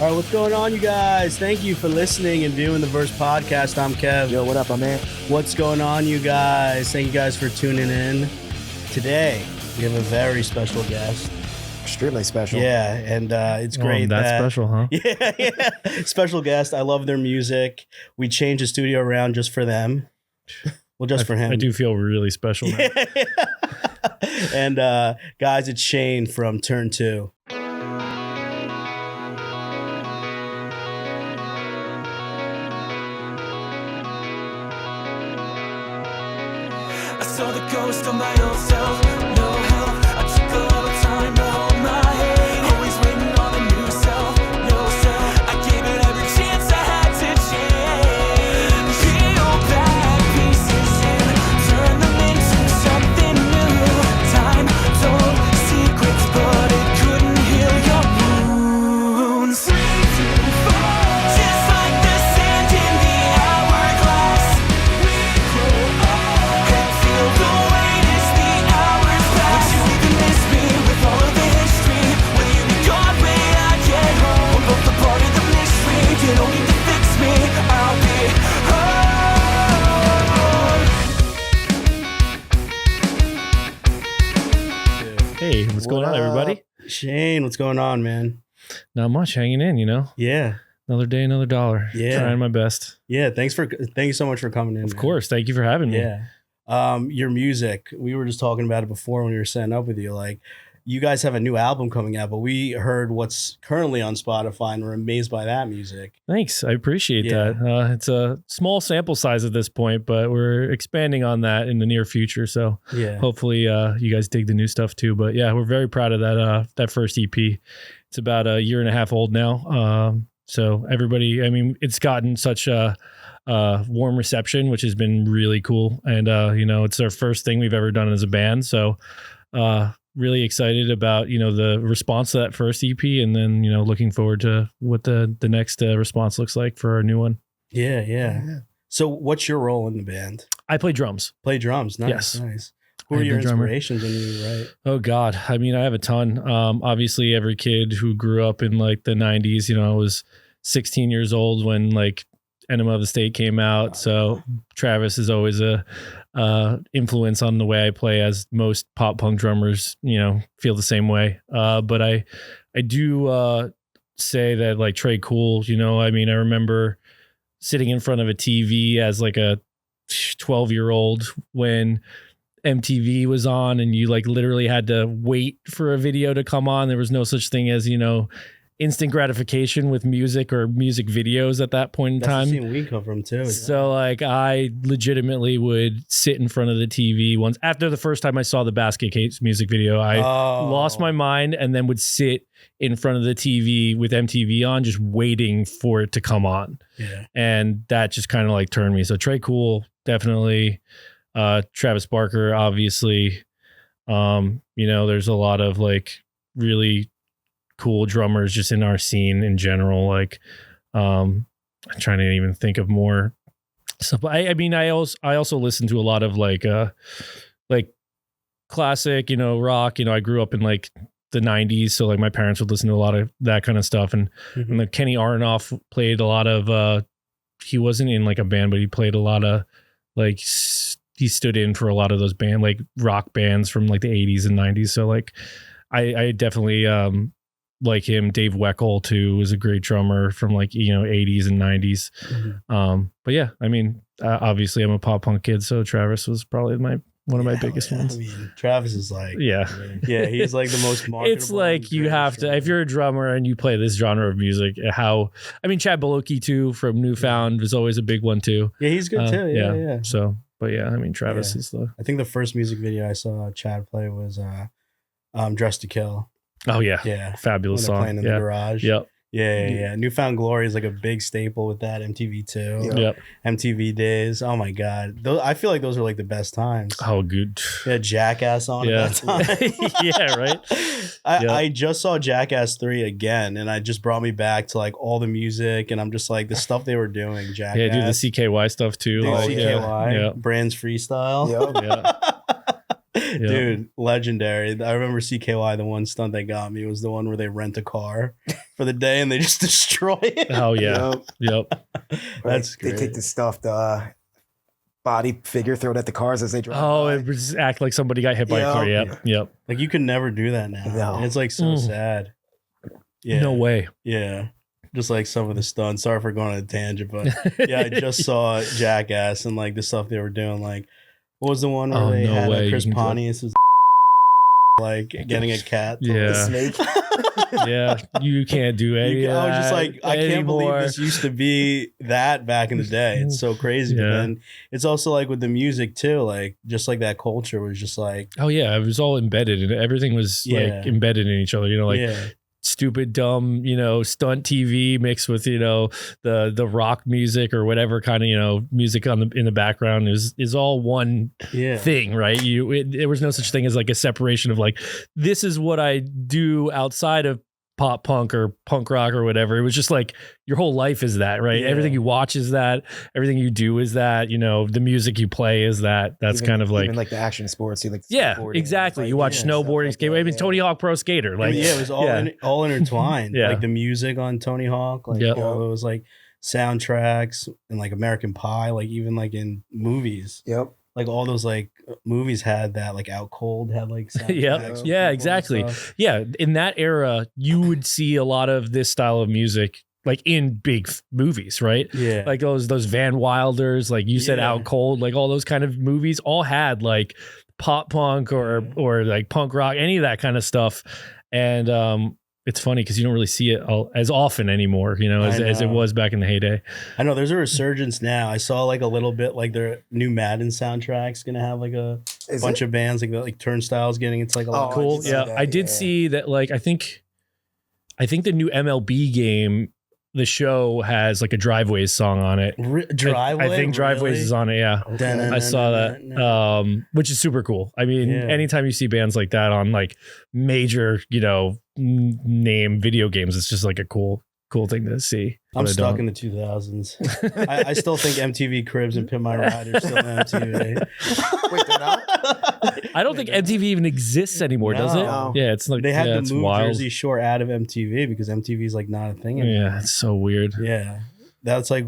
All right, what's going on, you guys? Thank you for listening and viewing the Verse Podcast. I'm Kev. Yo, what up, my man? What's going on, you guys? Thank you guys for tuning in. Today, we have a very special guest. Extremely special. Yeah, and it's great. That's special, huh? Yeah. Special guest. I love their music. We changed the studio around just for them. Well, just for him. I do feel really special now. And guys, it's Shane from Turn 2. I saw the ghost of my old self, no help. I took a lot of time to hold my head. Always waiting on a new self, no self. I gave it every chance I had to change. Peel back pieces and turn them into something new. Time told secrets, but it couldn't heal your wounds. Just like the sand in the hourglass, we grow up and feel the weight as the hours pass. Would you even miss me with all of the history? Will you be gone when I get home? We're both a part of the mystery. You don't need to fix me, I'll be home. Hey, what's going on, everybody? Shane, what's going on, man? Not much, hanging in, you know. Yeah. Another day, another dollar. Yeah. Trying my best. Yeah, thank you so much for coming in. Of man. course. Thank you for having me. Yeah. Your music, we were just talking about it before when we were setting up with you. Like, you guys have a new album coming out, but we heard what's currently on Spotify and we're amazed by that music. Thanks. I appreciate Yeah. that. It's a small sample size at this point, but we're expanding on that in the near future. So Yeah. hopefully you guys dig the new stuff too. But yeah, we're very proud of that first EP. It's about a year and a half old now. So everybody, I mean, it's gotten such a warm reception, which has been really cool. And, it's our first thing we've ever done as a band. So really excited about, the response to that first EP, and then, looking forward to what the next response looks like for our new one. Yeah. So what's your role in the band? I play drums. Play drums. Nice. Yes. Nice. Who I'm are your the drummer. inspirations when you write? Oh God. I mean, I have a ton. Obviously every kid who grew up in like the 90s, I was 16 years old when like Enema of the State came out. So Travis is always a influence on the way I play, as most pop punk drummers, feel the same way. But I do say that like Trey Cool, I remember sitting in front of a TV as like a 12-year-old when MTV was on, and you like literally had to wait for a video to come on. There was no such thing as, instant gratification with music or music videos at that point in That's time. the scene we come from too. So like I legitimately would sit in front of the TV once after the first time I saw the Basket Case music video. I lost my mind and then would sit in front of the TV with MTV on, just waiting for it to come on. Yeah. And that just kind of like turned me. So Trey Cool, definitely. Travis Barker, obviously. There's a lot of like really cool drummers just in our scene in general. Like, I'm trying to even think of more stuff. I also listen to a lot of like classic, rock. I grew up in like the 90s, so like my parents would listen to a lot of that kind of stuff. And, Mhm. and like Kenny Aronoff played a lot of. He wasn't in like a band, but he played a lot of like. He stood in for a lot of those like rock bands from like the 80s and 90s. So like, I definitely like him. Dave Weckl too was a great drummer from like 80s and 90s. Mhm. But yeah, obviously I'm a pop punk kid, so Travis was probably one of my biggest ones. I mean, Travis is like, Yeah. he's like the most marketable. It's like you have to, if you're a drummer and you play this genre of music, Chad Beloki too from Newfound was always a big one too. Yeah, he's good too. Yeah. So, but yeah, Travis is the. I think the first music video I saw Chad play was Dressed to Kill. Oh yeah. Yeah. Fabulous When they're song. playing in the garage. Yep. Yeah. Newfound Glory is like a big staple with that. MTV too. Yep. MTV days. Oh my God. I feel like those are like the best times. Oh, good. Yeah, Jackass on Yeah. at that time. Yeah, right? I just saw Jackass 3 again, and it just brought me back to like all the music, and I'm just like the stuff they were doing. Jackass. Yeah, do the CKY stuff too. Dude, Like, CKY, Yeah. Brands Freestyle. Yep. Yeah. Dude, legendary. I remember CKY, the one stunt that got me was the one where they rent a car for the day and they just destroy it. Oh yeah. Yep. That's They great. take the stuffed body figure, throw it at the cars as they drive. Oh, by. it would just act like somebody got hit by a car. Yep. Yep. Like you could never do that now. No. And it's like so Mm. sad. Yeah. No way. Yeah. Just like some of the stunts. Sorry for going on a tangent, but yeah, I just saw Jackass and like the stuff they were doing. Like, what was the one where Oh, they no had way, Chris you can do Pontius is like getting a cat? to- The Yeah. snake. Yeah. You can't do any You, of I was just that like, I can't believe anymore. this used to be that back in the day. It's so crazy. But Yeah. then it's also like with the music too, like just like that culture was just like, Oh yeah, it was all embedded and everything was Yeah. like embedded in each other. You know, like yeah, stupid, dumb, stunt TV mixed with the rock music or whatever kind of music in the background is all one yeah. thing, right? There was no such thing as like a separation of like this is what I do outside of pop punk or punk rock or whatever. It was just like your whole life is that, right? Yeah. Everything you watch is that, everything you do is that, the music you play is that. That's Even- kind of like even like the action sports. You like yeah, skateboarding, exactly. like, You watch yeah, snowboarding, stuff like skateboarding. that, I mean, yeah. Tony Hawk Pro Skater, like Yeah, it was all yeah. all intertwined. Yeah. Like the music on Tony Hawk, like Yep. all those like soundtracks and like American Pie, like even like in movies, Yep. like all those like movies had that, like Out Cold had like Yep. soundtracks for Yeah, people and exactly. stuff. Yeah, in that era, you would see a lot of this style of music like in big movies, right? Yeah, Like those Van Wilders, like you said, Yeah. Out Cold, like all those kind of movies all had like pop punk or like punk rock, any of that kind of stuff. And it's funny because you don't really see it as often anymore, as it know. was back in the heyday. I know there's a resurgence now. I saw like a little bit like their new Madden soundtrack's gonna have like a Is bunch it? of bands like Turnstile's getting it's like a lot Oh, I Cool. did see Yeah, that, I did yeah. see that. Like, I think the new MLB game, the show has like a Driveways song on it. Driveway. I think Driveways is on it. Yeah. I saw that, which is super cool. I mean, Yeah. anytime you see bands like that on like major, name video games, it's just like a cool thing to see. I'm But I stuck don't. in the 2000s. I still think MTV Cribs and Pimp My Ride are still on MTV. Wait, they're not? I don't think MTV even exists anymore, does it? No. Yeah, it's like They had it's to move wild. Jersey Shore out of MTV because MTV is like not a thing anymore. Yeah, it's so weird. Yeah. That's like,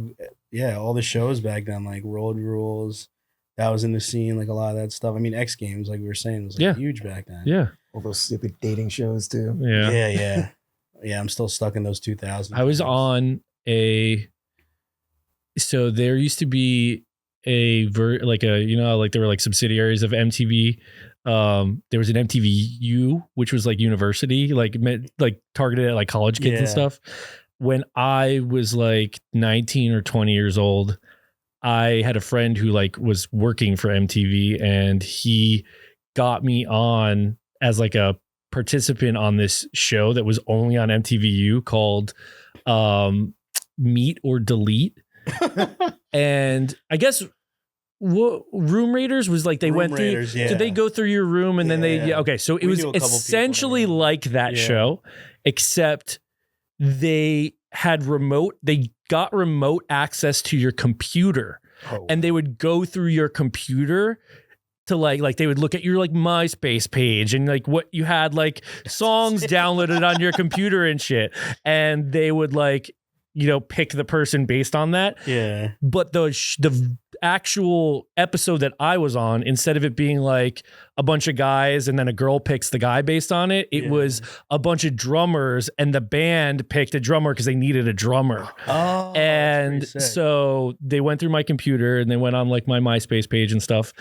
yeah, all the shows back then, like Road Rules, that was in the scene, like a lot of that stuff. I mean, X Games, like we were saying, was like Yeah. huge back then. Yeah, All those stupid dating shows too. yeah. Yeah. Yeah, I'm still stuck in those 2000s. I was on so there used to be like there were like subsidiaries of MTV. There was an MTVU, which was like university, like targeted at like college kids and Yeah. stuff. When I was like 19 or 20 years old, I had a friend who like was working for MTV and he got me on as like a participant on this show that was only on MTVU called Meet or Delete. And I guess what Room Raiders was like, they Room went Raiders, through, yeah. did they go through your room and then Yeah. okay. So it We was knew a couple people essentially that were- like that Yeah. show, except they got remote access to your computer Oh, and they would go through your computer to like they would look at your like MySpace page and like what you had like songs downloaded on your computer and shit. And they would like, pick the person based on that. Yeah. But the actual episode that I was on, instead of it being like a bunch of guys and then a girl picks the guy based on it, it Yeah. was a bunch of drummers and the band picked a drummer because they needed a drummer. Oh, And that's pretty sick. so they went through my computer and they went on like my MySpace page and stuff.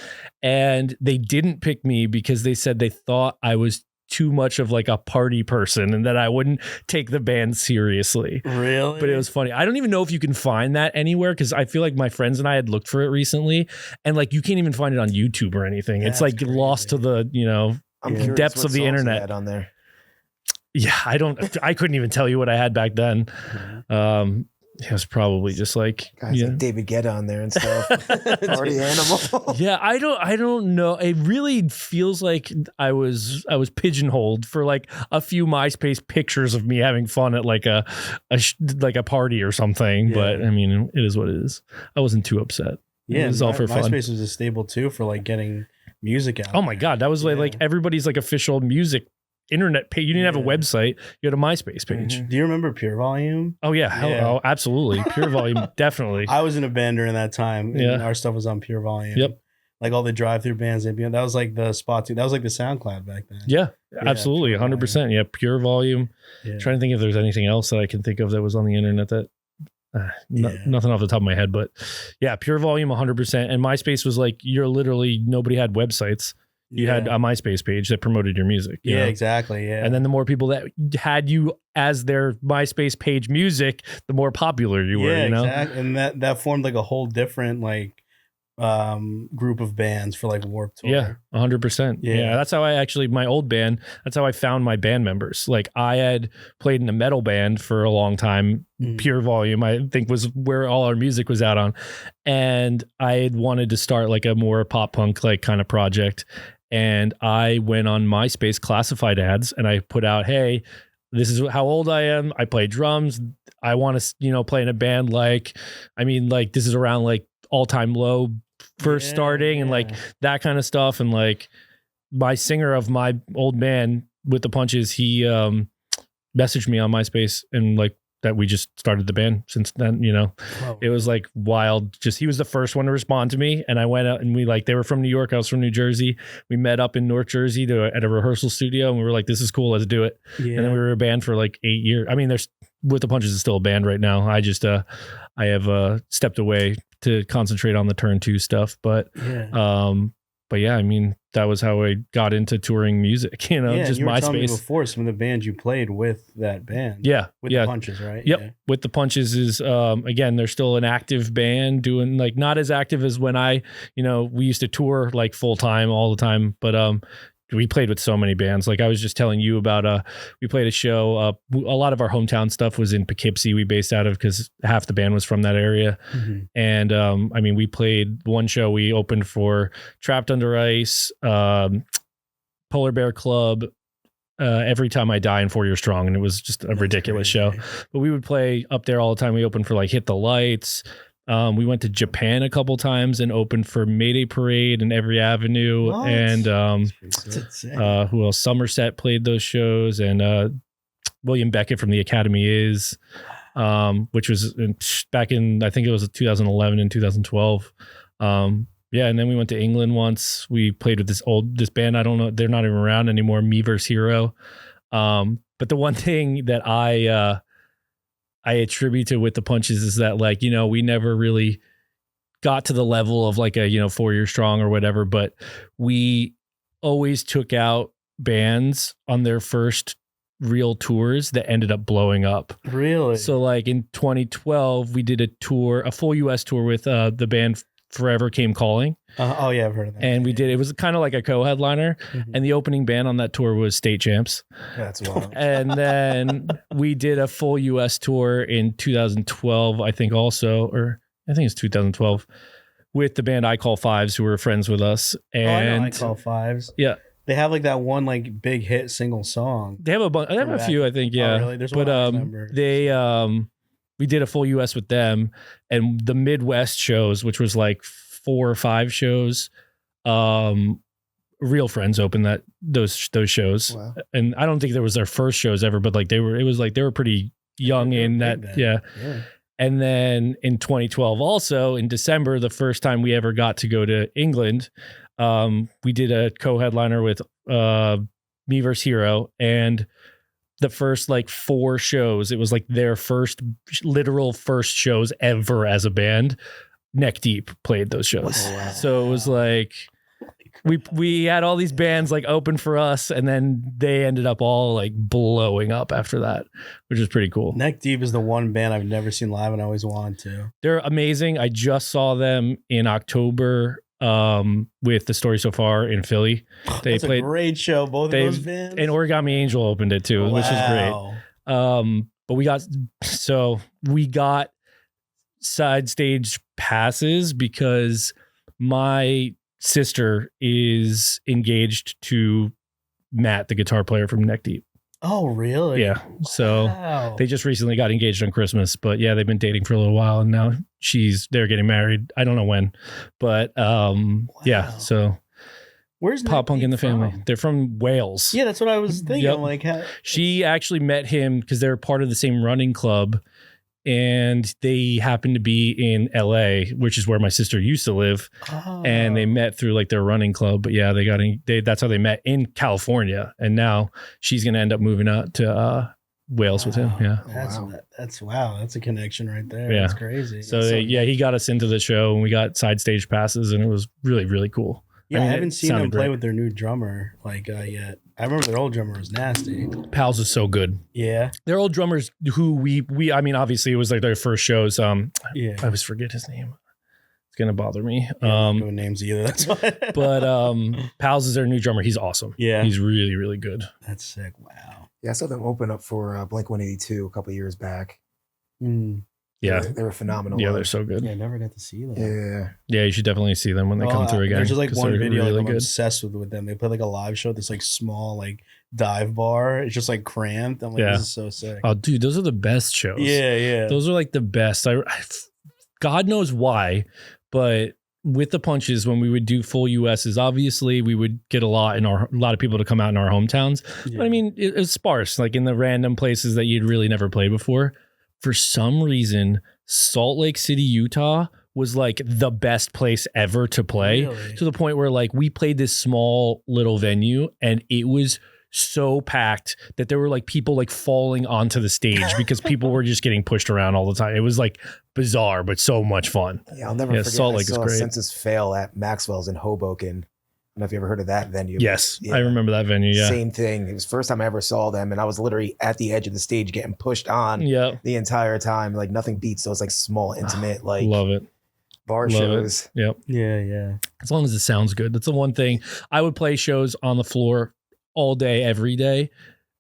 And they didn't pick me because they said they thought I was too much of like a party person and that I wouldn't take the band seriously. Really? But it was funny. I don't even know if you can find that anywhere because I feel like my friends and I had looked for it recently and like you can't even find it on YouTube or anything. It's That's like lost to crazy. the, I'm Yeah. curious depths what of the songs they internet. had on there. yeah, I couldn't even tell you what I had back then. It was probably just like, Guys yeah. like David Guetta on there and stuff. Party Animal. Yeah, I don't know. It really feels like I was pigeonholed for like a few MySpace pictures of me having fun at like a party or something. Yeah. But I mean, it is what it is. I wasn't too upset. Yeah, it was all for fun. MySpace was a staple too for like getting music out. Oh my god, that was like everybody's like official music internet page. You didn't have a website. You had a MySpace page. Do you remember Pure Volume? Oh yeah. Oh, absolutely. Pure Volume. Definitely. I was in a band during that time. And our stuff was on Pure Volume. Yep. Like all the drive-through bands. That was like the spot too. That was like the SoundCloud back then. Yeah, absolutely. 100%. Yeah. Pure Volume. Yeah. Trying to think if there's anything else that I can think of that was on the internet that nothing off the top of my head, but yeah, Pure Volume 100%. And MySpace was like, nobody had websites. You had a MySpace page that promoted your music. You know? Exactly. Yeah. And then the more people that had you as their MySpace page music, the more popular you were, you know? Exactly. And that formed like a whole different like group of bands for like Warped Tour. Yeah, 100%. Yeah, that's how my old band, that's how I found my band members. Like I had played in a metal band for a long time. Pure Volume, I think, was where all our music was out on. And I had wanted to start like a more pop punk like kind of project. And I went on MySpace classified ads and I put out, hey, this is how old I am. I play drums. I want to, play in a band. This is around like All Time Low first starting and like that kind of stuff. And like my singer of my old band With the Punches, he messaged me on MySpace and like that we just started the band since then, It was like wild. Just he was the first one to respond to me. And I went out and they were from New York. I was from New Jersey. We met up in North Jersey at a rehearsal studio and we were like, this is cool. Let's do it. Yeah. And then we were a band for like 8 years. I mean, With the Punches is still a band right now. I just, I have stepped away to concentrate on the Turn 2 stuff. But yeah, I mean, that was how I got into touring music, just you were MySpace. telling me before some of the bands you played with that band. With the Punches, right? Yep. Yeah. With the Punches is, again, they're still an active band doing like, not as active as when we used to tour like full time all the time, but, we played with so many bands. Like I was just telling you about, we played a show. A lot of our hometown stuff was in Poughkeepsie. We based out of because half the band was from that area. Mm-hmm. And we played one show. We opened for Trapped Under Ice, Polar Bear Club, Every Time I Die, and 4 Years Strong. And it was just a ridiculous show. But we would play up there all the time. We opened for like Hit the Lights. We went to Japan a couple times and opened for Mayday Parade and Every Avenue. What? And who else? Somerset played those shows, and William Beckett from the Academy Is, which was back in, I think it was 2011 and 2012. And then we went to England once. We played with this band. I don't know, they're not even around anymore. Me vs. Hero. But the one thing that I attribute to With the Punches is that like, we never really got to the level of like a, 4 Year Strong or whatever, but we always took out bands on their first real tours that ended up blowing up. Really? So like in 2012, we did a full US tour with the band Forever Came Calling. Oh yeah, I've heard of that. And it was kind of like a co-headliner, and the opening band on that tour was State Champs. That's wild. And then we did a full US tour in 2012, I think also, or I think it's 2012, with the band I Call Fives, who were friends with us. And I know I Call Fives. Yeah. They have like that one like big hit single song. They have They have a few, I think. Yeah. Oh, really? There's one I remember. We did a full US with them, and the Midwest shows, which was like 4 or 5 shows. Real Friends opened those shows. Wow. And I don't think there was their first shows ever, but like they were pretty young in that. Yeah. And then in 2012, also in December, the first time we ever got to go to England, we did a co-headliner with Me vs. Hero, and the first like 4 shows, it was like their literal first shows ever as a band. Neck Deep played those shows. Wow. So it was like we had all these bands like open for us, and then they ended up all like blowing up after that, which is pretty cool. Neck Deep is the one band I've never seen live and I always wanted to. They're amazing. I just saw them in October with The Story So Far in Philly. They played a great show, both of those bands. And Origami Angel opened it too, which is great. But we got side stage passes because my sister is engaged to Matt, the guitar player from Neck Deep. Oh, really? Yeah. So they just recently got engaged on Christmas, but yeah, they've been dating for a little while, and now they're getting married. I don't know when, but yeah. So Where's Pop Punk in the from? Family. They're from Wales. Yeah, that's what I was thinking. Yep. I'm like, She actually met him because they're part of the same running club, and they happened to be in LA, which is where my sister used to live. And they met through like their running club. But yeah, that's how they met in California. And now she's going to end up moving out to Wales with him. Yeah. That's a connection right there. Yeah. That's crazy. So he got us into the show, and we got side stage passes, and it was really, really cool. Yeah, I mean, haven't it seen them sounded play great. with their new drummer yet. I remember their old drummer was nasty. Pals is so good. Yeah. Their old drummers who we I mean, obviously it was like their first shows. Yeah. I always forget his name. It's gonna bother me. No names either. That's why. But Pals is their new drummer. He's awesome. Yeah. He's really, really good. That's sick. Wow. Yeah, I saw them open up for Blink 182 a couple of years back. Yeah. They were phenomenal. Yeah, they're so good. Yeah, I never got to see them. Yeah. Yeah, you should definitely see them when they come through again. There's just like 'cause one they're video really like, I'm good. obsessed with them. They play like a live show, this like small like dive bar. It's just like cramped. I'm like, Yeah. this is so sick. Oh, dude, those are the best shows. Yeah. Those are like the best. God knows why, but with the punches, when we would do full USs, obviously we would get a lot of people to come out in our hometowns. Yeah. But I mean, it's sparse, like in the random places that you'd really never played before. For some reason, Salt Lake City, Utah was like the best place ever to play, Really? to the point where like we played this small little venue and it was so packed that there were like people like falling onto the stage because people were just getting pushed around all the time. It was like bizarre, but so much fun. Yeah, I'll never Yeah, forget. Salt I Lake is saw great. Census Fail at Maxwell's in Hoboken. I don't know if you ever heard of that venue. Yes, Yeah. I remember that venue. Yeah. Same thing. It was the first time I ever saw them, and I was literally at the edge of the stage getting pushed on Yeah. the entire time. Like nothing beats those like small, intimate, like Love it. bar Love shows. it. Yep. Yeah. As long as it sounds good. That's the one thing. I would play shows on the floor all day, every day,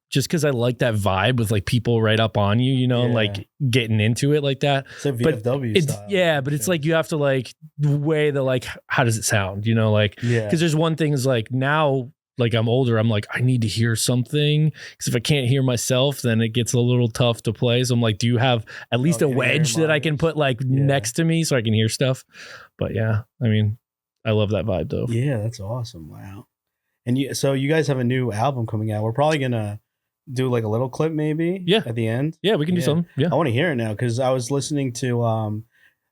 just because I like that vibe with like people right up on you, and Yeah. like getting into it like that. It's a But VFW style. but it's like you have to like weigh the like, how does it sound? Like, Yeah. because there's one thing is like now, like I'm older, I'm like, I need to hear something, because if I can't hear myself, then it gets a little tough to play. So I'm like, do you have at least a can you hear wedge that I can mine? put like Yeah. next to me so I can hear stuff? But yeah, I mean, I love that vibe though. Yeah, that's awesome. Wow. And so you guys have a new album coming out. We're probably gonna do like a little clip maybe. Yeah. At the end. Yeah, we can do Yeah. something. Yeah. I want to hear it now because I was listening to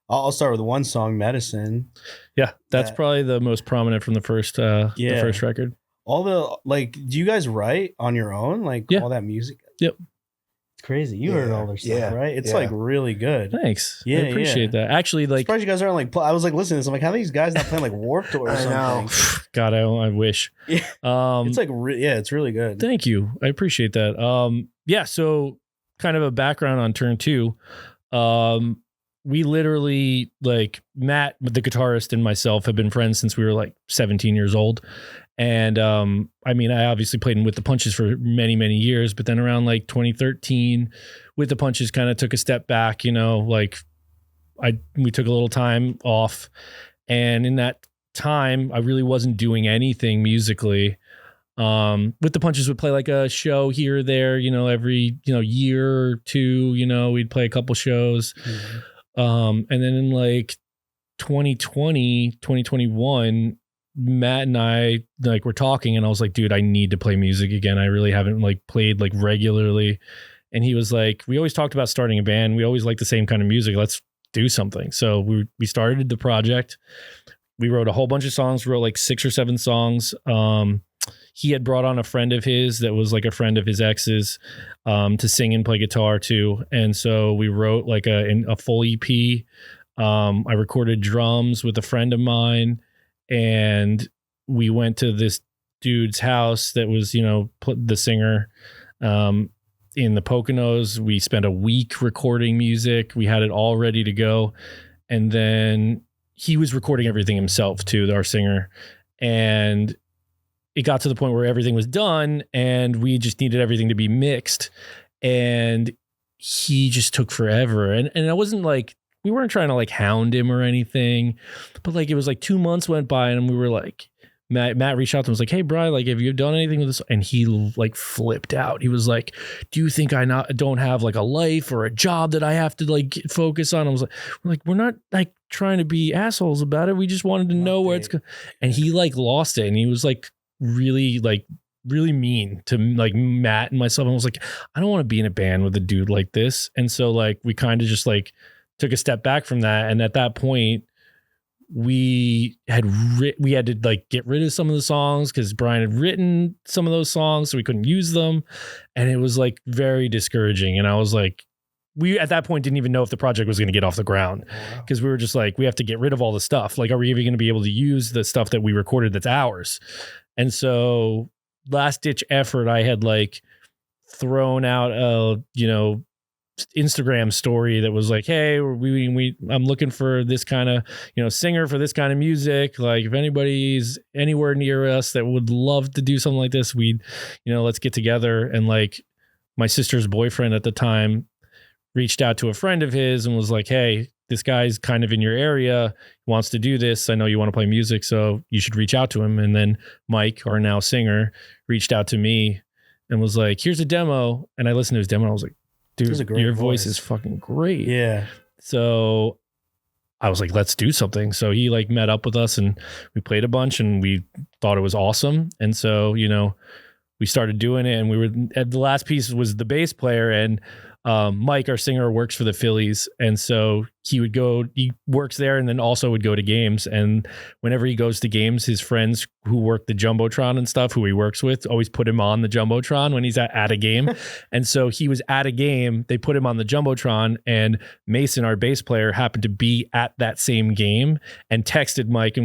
I'll start with one song, Medicine. Yeah, that's That- probably the most prominent from the first record. All the like, do you guys write on your own? Like Yeah. all that music? Yep. It's crazy. You heard Yeah, all their stuff, yeah, right? It's yeah. like really good. Thanks. Yeah, I appreciate that. Actually, I'm like, surprised you guys aren't like. I was like listening to this. I'm like, how are these guys not playing like Warped Tour or I know. something? God, I wish. Yeah. It's like, it's really good. Thank you. I appreciate that. Yeah. So kind of a background on Turn 2. We literally, like, Matt, the guitarist, and myself have been friends since we were like 17 years old. And I mean, I obviously played in With the Punches for many, many years, but then around like 2013, With the Punches kind of took a step back, like we took a little time off. And in that time, I really wasn't doing anything musically. With the Punches would play like a show here or there, every, year or two, we'd play a couple shows. And then in like 2021, Matt and I like were talking, and I was like, dude, I need to play music again. I really haven't like played like regularly. And he was like, we always talked about starting a band. We always like the same kind of music. Let's do something. So we started the project. We wrote a whole bunch of songs, wrote like 6 or 7 songs. He had brought on a friend of his that was like a friend of his ex's to sing and play guitar too. And so we wrote like a full EP. I recorded drums with a friend of mine, and we went to this dude's house that was, the singer in the Poconos. We spent a week recording music. We had it all ready to go. And then he was recording everything himself too, our singer. And it got to the point where everything was done and we just needed everything to be mixed. And he just took forever. And I wasn't like, we weren't trying to like hound him or anything, but like, it was like 2 months went by and we were like, Matt reached out to him, was like, hey, Brian, like, have you done anything with this? And he like flipped out. He was like, do you think I don't have like a life or a job that I have to like focus on? I was like, we're not like trying to be assholes about it. We just wanted to know where it's going. And he like lost it. And he was like really mean to like Matt and myself. And was like, I don't want to be in a band with a dude like this. And so like, we kind of just like took a step back from that. And at that point, we had to like get rid of some of the songs because Brian had written some of those songs, so we couldn't use them. And it was like very discouraging. And I was like, we at that point didn't even know if the project was going to get off the ground because we were just like, we have to get rid of all the stuff. Like, are we even going to be able to use the stuff that we recorded that's ours? And so last ditch effort, I had like thrown out a, Instagram story that was like, hey, I'm looking for this kind of, singer for this kind of music. Like, if anybody's anywhere near us that would love to do something like this, we'd, let's get together. And like my sister's boyfriend at the time reached out to a friend of his and was like, hey, this guy's kind of in your area, wants to do this. I know you want to play music, so you should reach out to him. And then Mike, our now singer, reached out to me and was like, here's a demo. And I listened to his demo and I was like, dude, your voice is fucking great. Yeah. So I was like, let's do something. So he like met up with us and we played a bunch and we thought it was awesome. And so, we started doing it, and we were at the last piece was the bass player, and Mike, our singer, works for the Phillies. And so he works there and then also would go to games. And whenever he goes to games, his friends who work the Jumbotron and stuff, who he works with, always put him on the Jumbotron when he's at a game. And so he was at a game, they put him on the Jumbotron, and Mason, our bass player, happened to be at that same game and texted Mike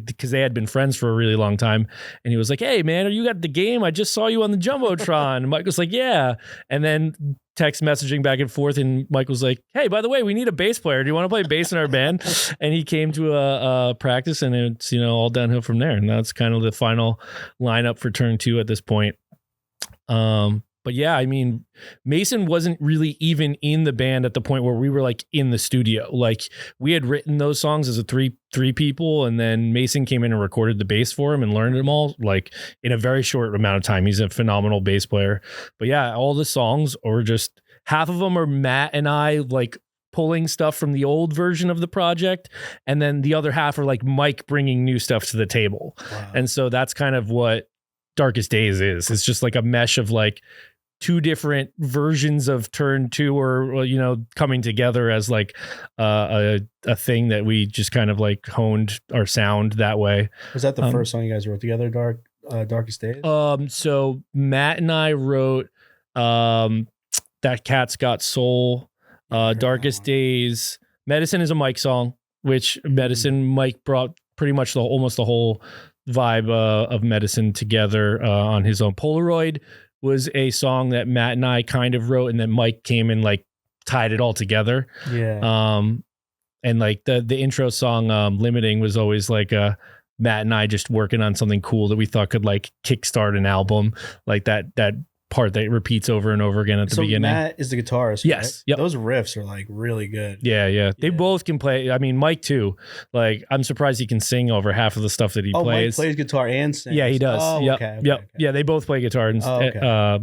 because they had been friends for a really long time. And he was like, hey man, are you at the game? I just saw you on the Jumbotron. And Mike was like, yeah. And then text messaging back and forth, and Mike was like, hey, by the way, we need a bass player. Do you want to play bass in our band? And he came to a practice, and it's, all downhill from there. And that's kind of the final lineup for turn 2 at this point. But yeah, I mean, Mason wasn't really even in the band at the point where we were like in the studio. Like, we had written those songs as a three people, and then Mason came in and recorded the bass for him and learned them all like in a very short amount of time. He's a phenomenal bass player. But yeah, all the songs are just, half of them are Matt and I like pulling stuff from the old version of the project, and then the other half are like Mike bringing new stuff to the table. Wow. And so that's kind of what Darkest Days is. It's just like a mesh of like 2 different versions of turn 2, or coming together as like a thing that we just kind of like honed our sound that way. Was that the first song you guys wrote together, Darkest Days? So Matt and I wrote That Cat's Got Soul, Darkest Days. Medicine is a Mike song, which Medicine Mike brought pretty much almost the whole vibe of Medicine together on his own. Polaroid was a song that Matt and I kind of wrote, and then Mike came and like tied it all together. Yeah. And like the intro song, Limiting, was always like Matt and I just working on something cool that we thought could like kickstart an album, like that part that repeats over and over again at the beginning. Matt is the guitarist. Yes. Right? Yep. Those riffs are like really good. Yeah. They both can play. I mean, Mike too. Like, I'm surprised he can sing over half of the stuff that he plays. Mike plays guitar and sings. Yeah, he does. Oh, yep. Okay. Yeah, they both play guitar. And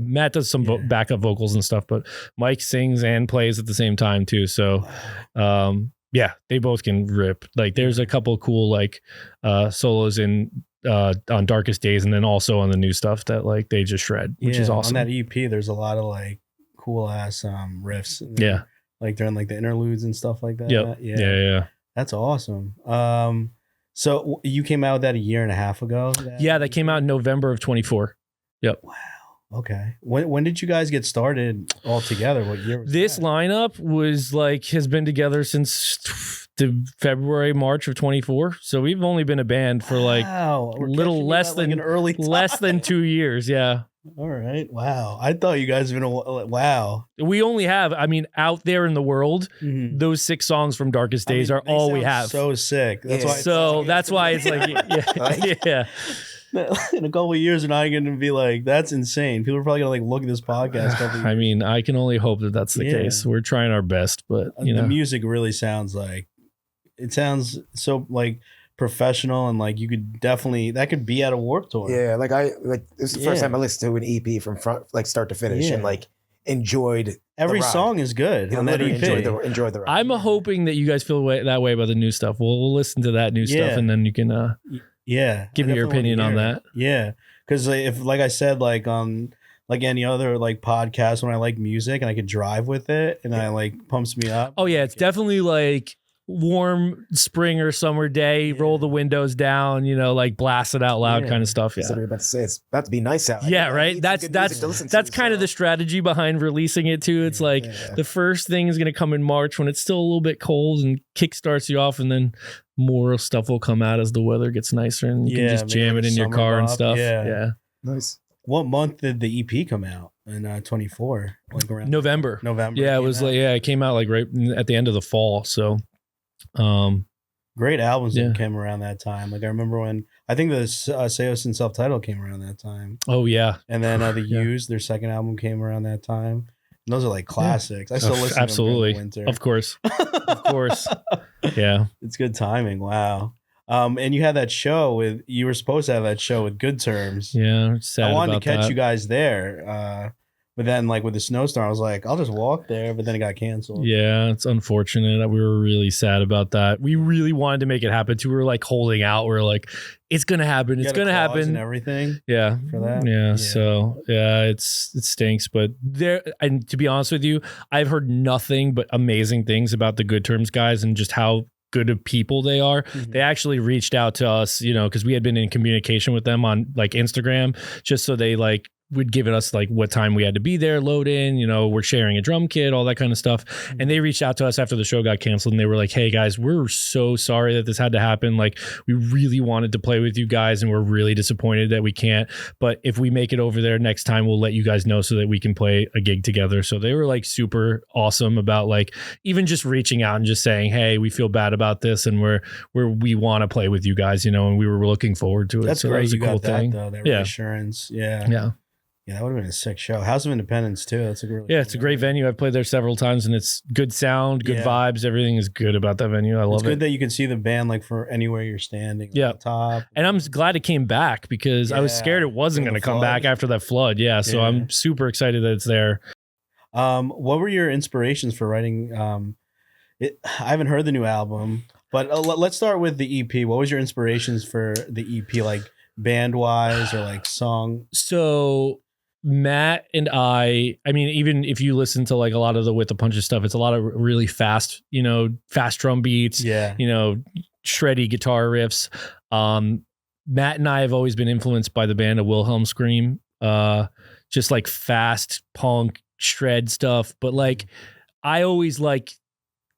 Matt does some backup vocals and stuff, but Mike sings and plays at the same time too. So, yeah, they both can rip. Like, there's a couple cool like solos on Darkest Days, and then also on the new stuff that like they just shred, which is awesome. On that EP, there's a lot of like cool ass riffs. Yeah, like during like the interludes and stuff like that. Yep. Yeah. That's awesome. So you came out with that a year and a half ago? That came out in November of 24. Yep. Wow. Okay. When did you guys get started all together? What year was this that? lineup was like has been together since the February, March of 24. So we've only been a band for like little less than like an early time. less than 2 years. Yeah. All right. Wow. I thought you guys have been wow. We only have, I mean, out there in the world, those 6 songs from Darkest Days are all we have. So sick. That's why. So that's why it's like, yeah. In a couple of years, they're not going to be like, that's insane. People are probably going to like look at this podcast. I mean, I can only hope that that's the case. We're trying our best, but the music really sounds like, it sounds so like professional, and like you could definitely, that could be at a Warped Tour. Yeah, this is the first time I listened to an EP from front, like start to finish, and like enjoyed Every the ride. song is good on that literally EP. enjoy the ride. I'm hoping that you guys feel that way about the new stuff. We'll listen to that new stuff, and then you can Yeah, give me your opinion on that. Yeah, because if, like I said, like any other like podcast, when I like music and I could drive with it, and I like pumps me up. Oh yeah, it's definitely like warm spring or summer day. Roll the windows down, like blast it out loud, kind of stuff. Yeah, I was about to say it's about to be nice out. Yeah, right. That's kind of the strategy behind releasing it too. It's like the first thing is going to come in March when it's still a little bit cold and kickstarts you off, and then more stuff will come out as the weather gets nicer, and you can just jam it in your car and stuff. Yeah. Nice. What month did the EP come out? In 24, like around November. Yeah, it was like it came out like right at the end of the fall. So, great albums that came around that time. Like I remember when I think the Seos and Self-Titled came around that time. Oh yeah, and then the Used, their second album came around that time. And those are like classics. I still listen to them absolutely, during the winter. Of course. Yeah, it's good timing. Wow. And you had that show you were supposed to have that show with Good Terms. Yeah, sad I wanted about to catch that. you guys there. But then like with the snowstorm, I was like, I'll just walk there, but then it got canceled. Yeah, it's unfortunate. We were really sad about that. We really wanted to make it happen too. We were like holding out. We were like, it's gonna happen. It's gonna happen. And everything. Yeah. For that. Yeah. So yeah, it stinks. But and to be honest with you, I've heard nothing but amazing things about the Good Terms guys and just how good of people they are. They actually reached out to us, because we had been in communication with them on like Instagram, just so they like would give us like what time we had to be there, load in, we're sharing a drum kit, all that kind of stuff. And they reached out to us after the show got canceled, and they were like, hey guys, we're so sorry that this had to happen. Like we really wanted to play with you guys and we're really disappointed that we can't, but if we make it over there next time, we'll let you guys know so that we can play a gig together. So they were like super awesome about like even just reaching out and just saying, hey, we feel bad about this and we want to play with you guys, and we were looking forward to it. That's so great. that was a You cool got that thing. though, that reassurance. Yeah. Yeah, that would have been a sick show. House of Independence too. That's a really it's a great venue. I've played there several times, and it's good sound, good vibes. Everything is good about that venue. I love it. It's good that you can see the band like for anywhere you're standing. Like the top. And I'm glad it came back because I was scared it wasn't going to come back after that flood. Yeah, so I'm super excited that it's there. What were your inspirations for writing? I haven't heard the new album, but let's start with the EP. What was your inspirations for the EP, like band wise or like song? So Matt and I mean, even if you listen to like a lot of the With the Punches stuff, it's a lot of really fast, fast drum beats, shreddy guitar riffs. Matt and I have always been influenced by the band of Wilhelm Scream, just like fast punk shred stuff. But like, I always like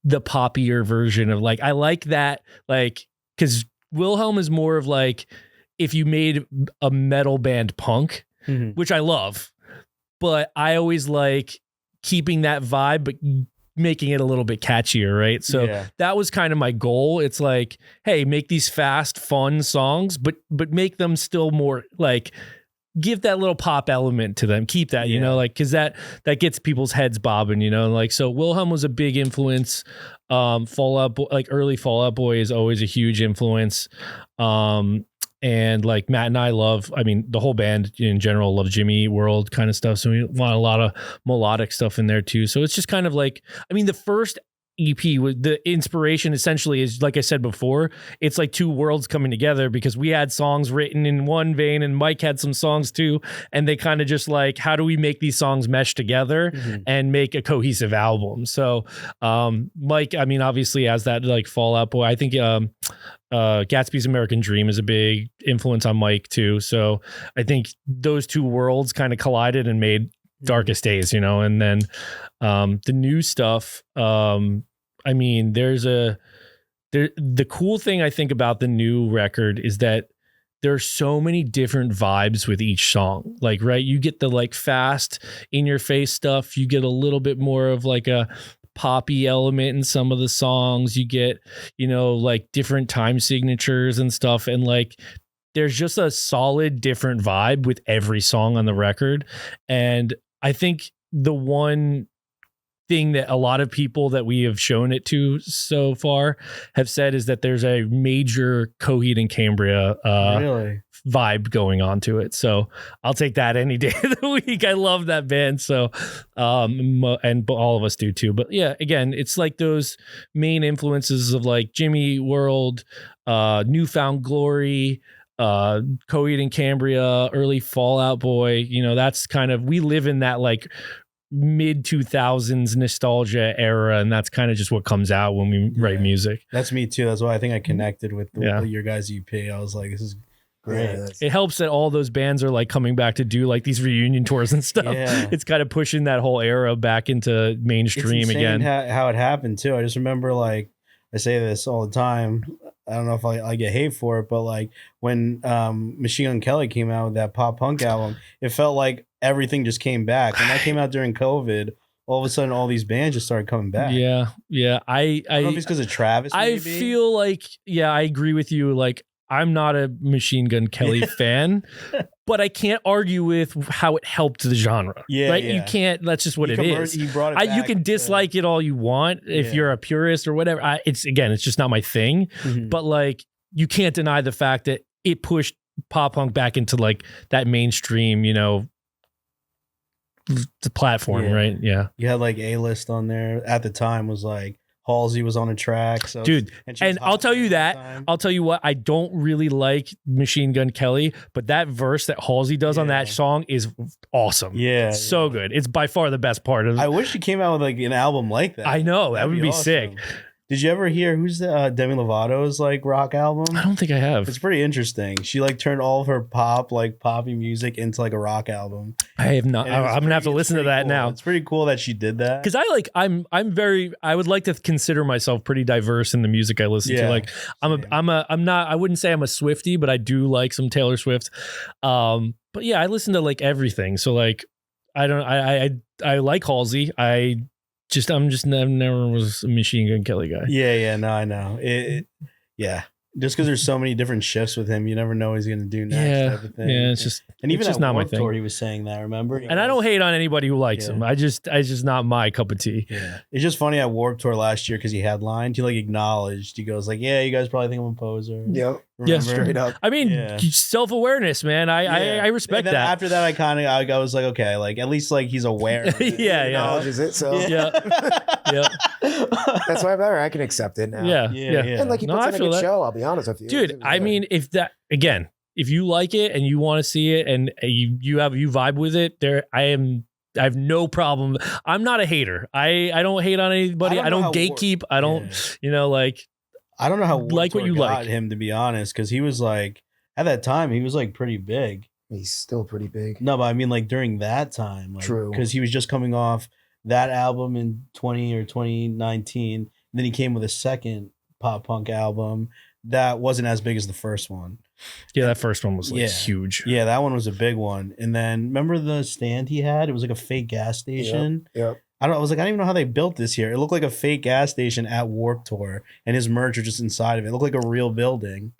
the poppier version of like, I like that, like, because Wilhelm is more of like, if you made a metal band punk, which I love, but I always like keeping that vibe, but making it a little bit catchier, right? So that was kind of my goal. It's like, hey, make these fast, fun songs, but make them still more like, give that little pop element to them. Keep that, like, cause that gets people's heads bobbing, like, so Wilhelm was a big influence. Fall Out Boy, like early Fall Out Boy is always a huge influence. And like Matt and I the whole band in general love Jimmy Eat World kind of stuff. So we want a lot of melodic stuff in there too. So it's just kind of like, the first EP with the inspiration essentially is, like I said before, it's like two worlds coming together because we had songs written in one vein and Mike had some songs too. And they kind of just like, how do we make these songs mesh together and make a cohesive album? So Mike, obviously as that like Fall Out Boy, I think Gatsby's American Dream is a big influence on Mike too. So I think those two worlds kind of collided and made Darkest Days, and then the new stuff. The cool thing I think about the new record is that there's so many different vibes with each song. Like, right, you get the like fast in your face stuff. You get a little bit more of like a poppy element in some of the songs. You get, like different time signatures and stuff. And like, there's just a solid different vibe with every song on the record. And I think the one thing that a lot of people that we have shown it to so far have said is that there's a major Coheed and Cambria Really? vibe going on to it. So I'll take that any day of the week. I love that band. So, and all of us do too. But yeah, again, it's like those main influences of like Jimmy World, Newfound Glory, Coheed and Cambria, early Fall Out Boy. You know, that's kind of, we live in that like mid 2000s nostalgia era, and that's kind of just what comes out when we write music. That's me too. That's why I think I connected with your guys' EP. I was like, this is great. Yeah, It helps that all those bands are like coming back to do like these reunion tours and stuff. Yeah. It's kind of pushing that whole era back into mainstream it's insane again. how it happened too. I just remember, like, I say this all the time. I don't know if I get hate for it, but like when Machine Gun Kelly came out with that pop punk album, it felt like everything just came back. When that came out during COVID, all of a sudden all these bands just started coming back. Yeah. I don't know if it's because of Travis. I maybe. feel like, yeah, I agree with you. Like, I'm not a Machine Gun Kelly fan, but I can't argue with how it helped the genre. Yeah, right. yeah. You can't. That's just what it is. He brought it back you can dislike it all you want if you're a purist or whatever. It's just not my thing. Mhm. But like, you can't deny the fact that it pushed pop punk back into like that mainstream, you know, the platform, right? Yeah. You had like A-list on there at the time. Was like Halsey was on a track, so Dude, she was and I'll hot tell you at the that. time. I'll tell you what, I don't really like Machine Gun Kelly, but that verse that Halsey does on that song is awesome. Yeah, So good. It's by far the best part of it. I wish she came out with like an album like that. I know. That would be sick. awesome. Did you ever hear who's the Demi Lovato's like rock album? I don't think I have. It's pretty interesting. She like turned all of her poppy music into like a rock album. I have not. And it was I'm gonna have to pretty- it's listen to pretty that cool. now. It's pretty cool that she did that. Because I would like to consider myself pretty diverse in the music I listen to. Yeah, Like I wouldn't say I'm a Swiftie, but I do like some Taylor Swift. But yeah, I listen to like everything. So like, I like Halsey. I'm never was a Machine Gun Kelly guy. Yeah, no, I know. Yeah. Just because there's so many different shifts with him, you never know what he's gonna do next. Type of thing. Yeah, it's just and even it's just at not my Warped thing. Tour, he was saying that. Remember? And I don't hate on anybody who likes him. It's just not my cup of tea. Yeah, it's just funny at Warped Tour last year because he headlined. He like acknowledged. He goes like, "Yeah, you guys probably think I'm a poser." Yep. Yeah, Straight up. I mean, self-awareness, man. I respect And then that. After that, I was like, okay, like at least like he's aware. Of it. Yeah. Acknowledges it, so Yeah. that's why I'm better. I can accept it now. Yeah. And like he No, puts I in a feel good that. show, I'll be honest with you. Dude, It was I good. mean, if you like it and you want to see it and you vibe with it, I have no problem. I'm not a hater. I don't hate on anybody. I don't gatekeep. I don't, like. I don't know how Like what you got like. him, to be honest, because he was like at that time he was like pretty big. he's still pretty big. No, but I mean like during that time, like, True. because he was just coming off that album in 2019. And then he came with a second pop punk album that wasn't as big as the first one. Yeah, that first one was like huge. Yeah, that one was a big one. And then remember the stand he had? It was like a fake gas station. Yep. I was like, I don't even know how they built this here. It looked like a fake gas station at Warped Tour, and his merch was just inside of it. It looked like a real building.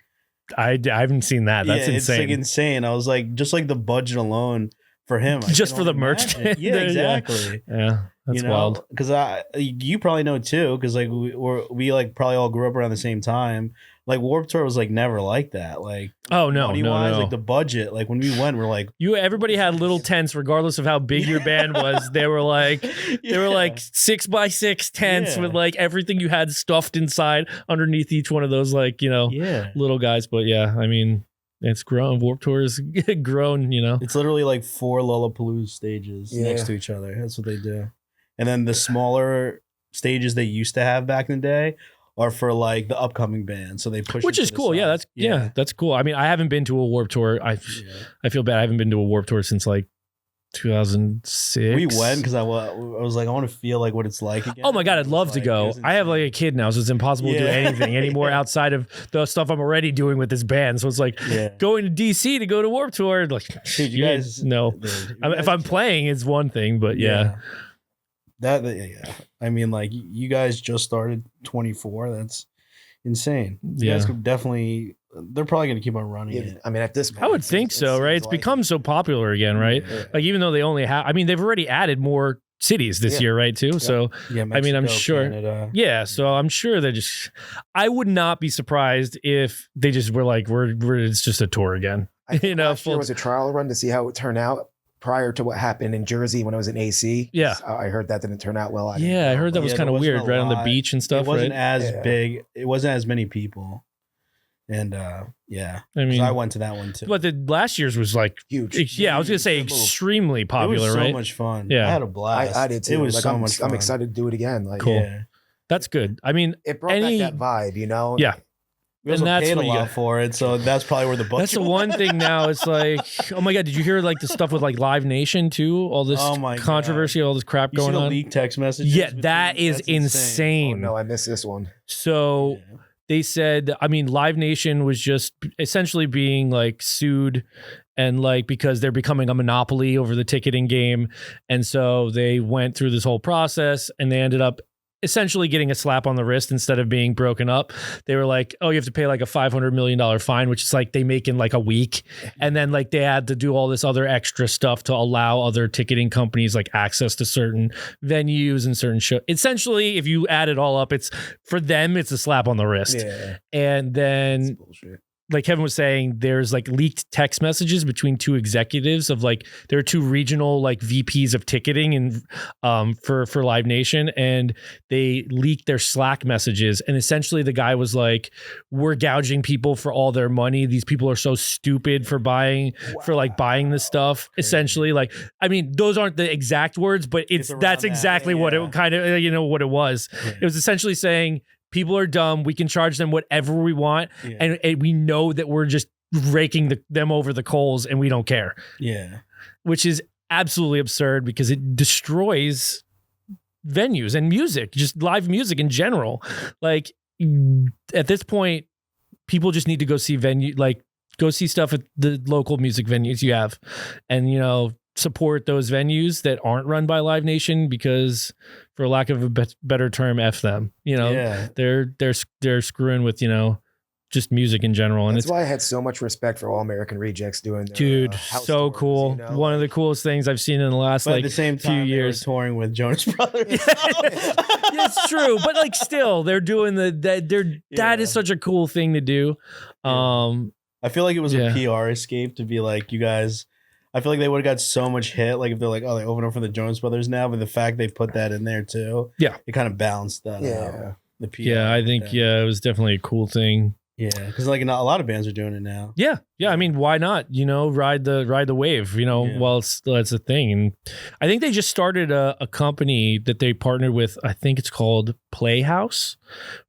I haven't seen that. That's insane. It's like insane. I was like, just like the budget alone for him, Just for the merch. Yeah, exactly. Yeah, that's wild. Because you probably know too, because like we like probably all grew up around the same time. Like Warped Tour was like never like that. Like money-wise, like the budget. Like when we went, we're like everybody had little tents, regardless of how big your band was. They were like 6x6 tents with like everything you had stuffed inside underneath each one of those little guys. But yeah, I mean, it's grown. Warped Tour is grown. It's literally like 4 Lollapalooza stages next to each other. That's what they do. And then the smaller stages they used to have back in the day are for like the upcoming bands, so they push, which is cool. side. That's cool. I mean, I haven't been to a Warped Tour. I feel bad. I haven't been to a Warped Tour since like 2006. We went because I was like, I want to feel like what it's like again. Oh my god, I'd love to go. I have like a kid now, so it's impossible to do anything anymore outside of the stuff I'm already doing with this band. So it's like going to DC to go to Warped Tour. Like, dude, you guys, no. If I'm playing, it's one thing, but I mean, like you guys just started 24. That's insane. You guys could definitely. They're probably going to keep on running it. I mean, at this point, I would think so, right? It's become so popular again, right? Like even though they only have, I mean, they've already added more cities this year, right? Too. So Yeah, I mean, I'm Mexico, sure. Canada. Yeah, so I'm sure they're just. I would not be surprised if they just were like, we're it's just a tour again. I think last year full- was a trial run to see how it would turn out prior to what happened in Jersey when I was in AC. Yeah. I heard that didn't turn out well. I heard that was Yeah, kind there of wasn't weird, a right on the lot. beach and stuff. It wasn't right? as Yeah. big. It wasn't as many people. And yeah, I 'cause mean, I went to that one too. but the last year's was like, Huge. yeah, I was gonna say Good move. extremely It popular, was so right? much fun. Yeah. I had a blast. I did too. It was Like, so I'm, much fun. I'm excited to do it again. Like, Cool. Yeah. That's good. I mean, it brought Any- back that vibe, you know? yeah. We also And that's paid a what you lot got. for it, so that's probably where the book. That's the one thing now. It's like, oh my god, did you hear like the stuff with like Live Nation too? All this Oh my controversy, all this crap You see going the on. leaked text messages? Yeah, between- that is that's Oh, insane. no, I missed this one. So Yeah. they said, I mean, Live Nation was just essentially being like sued and like because they're becoming a monopoly over the ticketing game. And so they went through this whole process and they ended up essentially getting a slap on the wrist instead of being broken up. They were like, oh, you have to pay like a $500 million fine, which is like they make in like a week. And then like they had to do all this other extra stuff to allow other ticketing companies like access to certain venues and certain shows. Essentially, if you add it all up, it's for them, it's a slap on the wrist. Yeah. And It's then bullshit. like Kevin was saying, there's like leaked text messages between two executives of like there are two regional like VPs of ticketing and for Live Nation, and they leaked their Slack messages. And essentially the guy was like, we're gouging people for all their money. These people are so stupid for buying this stuff. Essentially, like, I mean, those aren't the exact words, but It's around that's that, exactly what yeah. it kind of what it was. Yeah. It was essentially saying people are dumb. We can charge them whatever we want. Yeah. And we know that we're just raking them over the coals and we don't care, Yeah. which is absolutely absurd because it destroys venues and music, just live music in general. Like at this point, people just need to go see go see stuff at the local music venues you have and, support those venues that aren't run by Live Nation because for lack of a better term, F them, Yeah. they're screwing with, just music in general. And That's it's, why I had so much respect for All American Rejects doing their, dude, house so tours, cool. you know? One of the coolest things I've seen in the last But like at the same few time, years. they were touring with Jonas Brothers. It's true, but like still, they're doing that Yeah. is such a cool thing to do. I feel like it was Yeah. a PR escape to be like, you guys. I feel like they would have got so much hit. Like if they're like, oh, they open up for the Jonas Brothers now, but the fact they put that in there too, Yeah. it kind of balanced that Yeah. out. The PR, Yeah, I think it was definitely a cool thing. yeah, because like not a lot of bands are doing it now. Yeah. I mean, why not? Ride the wave. Yeah. While it's a thing. And I think they just started a company that they partnered with. I think it's called Playhouse,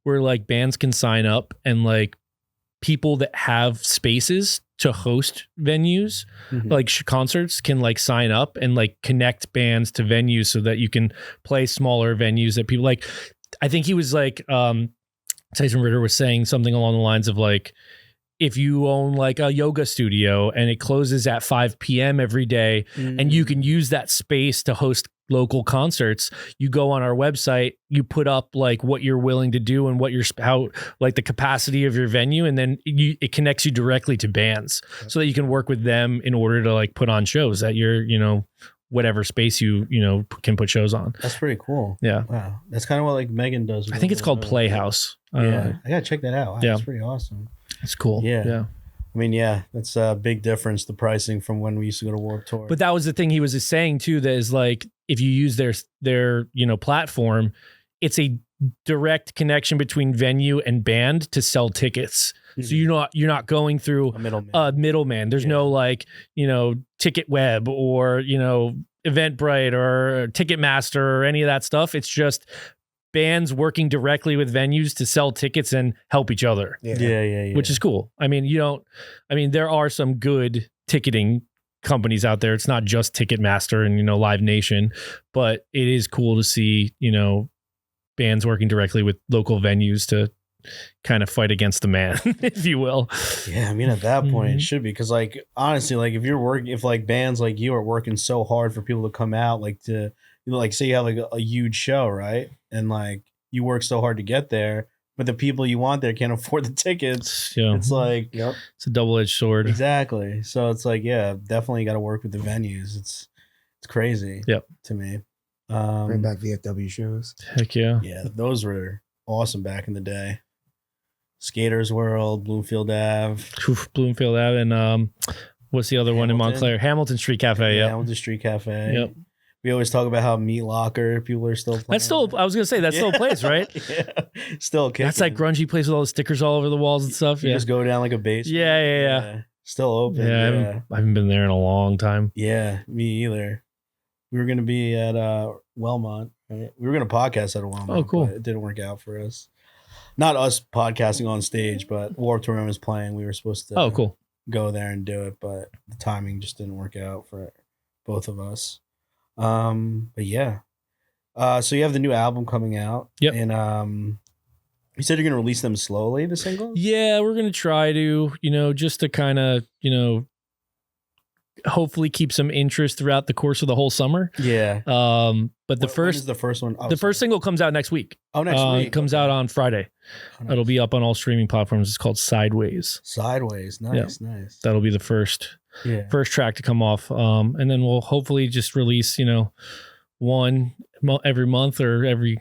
where like bands can sign up and like people that have spaces to host venues, Mhm. like concerts, can like sign up and like connect bands to venues so that you can play smaller venues that people like. I think he was like, Tyson Ritter was saying something along the lines of like, if you own like a yoga studio and it closes at 5 p.m. every day and you can use that space to host local concerts, you go on our website, you put up like what you're willing to do and what how like the capacity of your venue, and then it connects you directly to bands so that you can work with them in order to like put on shows at your whatever space you can put shows on. That's pretty cool. Yeah, Wow, that's kind of what like Megan does. with I think her it's called little- Playhouse. Yeah, I gotta check that out. Wow, Yeah. that's pretty awesome. It's cool. Yeah. I mean, yeah, that's a big difference. The pricing from when we used to go to Warped Tour. But that was the thing he was just saying too, that is like, if you use their platform, it's a direct connection between venue and band to sell tickets. So you're not going through a middleman. a middleman. There's no like, Ticket Web or, Eventbrite or Ticketmaster or any of that stuff. It's just bands working directly with venues to sell tickets and help each other, yeah. which is cool. I mean, there are some good ticketing companies out there. It's not just Ticketmaster and, Live Nation, but it is cool to see, bands working directly with local venues to kind of fight against the man, if you will. Yeah, I mean, at that point, Mhm. it should be because, like, honestly, like if like bands like you are working so hard for people to come out, like to like say you have like a huge show, right, and like you work so hard to get there, but the people you want there can't afford the tickets. It's like, Yep. It's a double-edged sword. exactly. So it's like, yeah, definitely got to work with the venues. It's crazy. Yep. To me. Bring back VFW shows. Heck yeah. Yeah, those were awesome back in the day. Skaters World, Bloomfield Ave. Bloomfield Ave, and what's the other one in Hamilton. Montclair? Hamilton Street Cafe. Yeah, Yep. Hamilton Street Cafe. Yep. We always talk about how Meat Locker people are still playing. That's still, I was going to say, that's still a place, right? Yeah, still kicking. That's that grungy place with all the stickers all over the walls and stuff. You Yeah. just go down like a basement. Yeah. Still open. Yeah. I haven't been there in a long time. Yeah, me either. We were going to be at Wellmont. Right? We were going to podcast at Wellmont. Oh, cool. But it didn't work out for us. Not us podcasting on stage, but Warped Tour was playing. We were supposed to Oh, cool. go there and do it, but the timing just didn't work out for both of us. But yeah. So you have the new album coming out. Yep. And you said you're going to release them slowly, the singles? Yeah, we're going to try to, just to kind of, hopefully keep some interest throughout the course of the whole summer. Yeah. But the When is the first one? Oh, the first single comes out next week. Oh, next week. It comes out on Friday. Oh, nice. It'll be up on all streaming platforms. It's called Sideways. Sideways. Nice, nice. That'll be the first track to come off. And then we'll hopefully just release, one every month or every,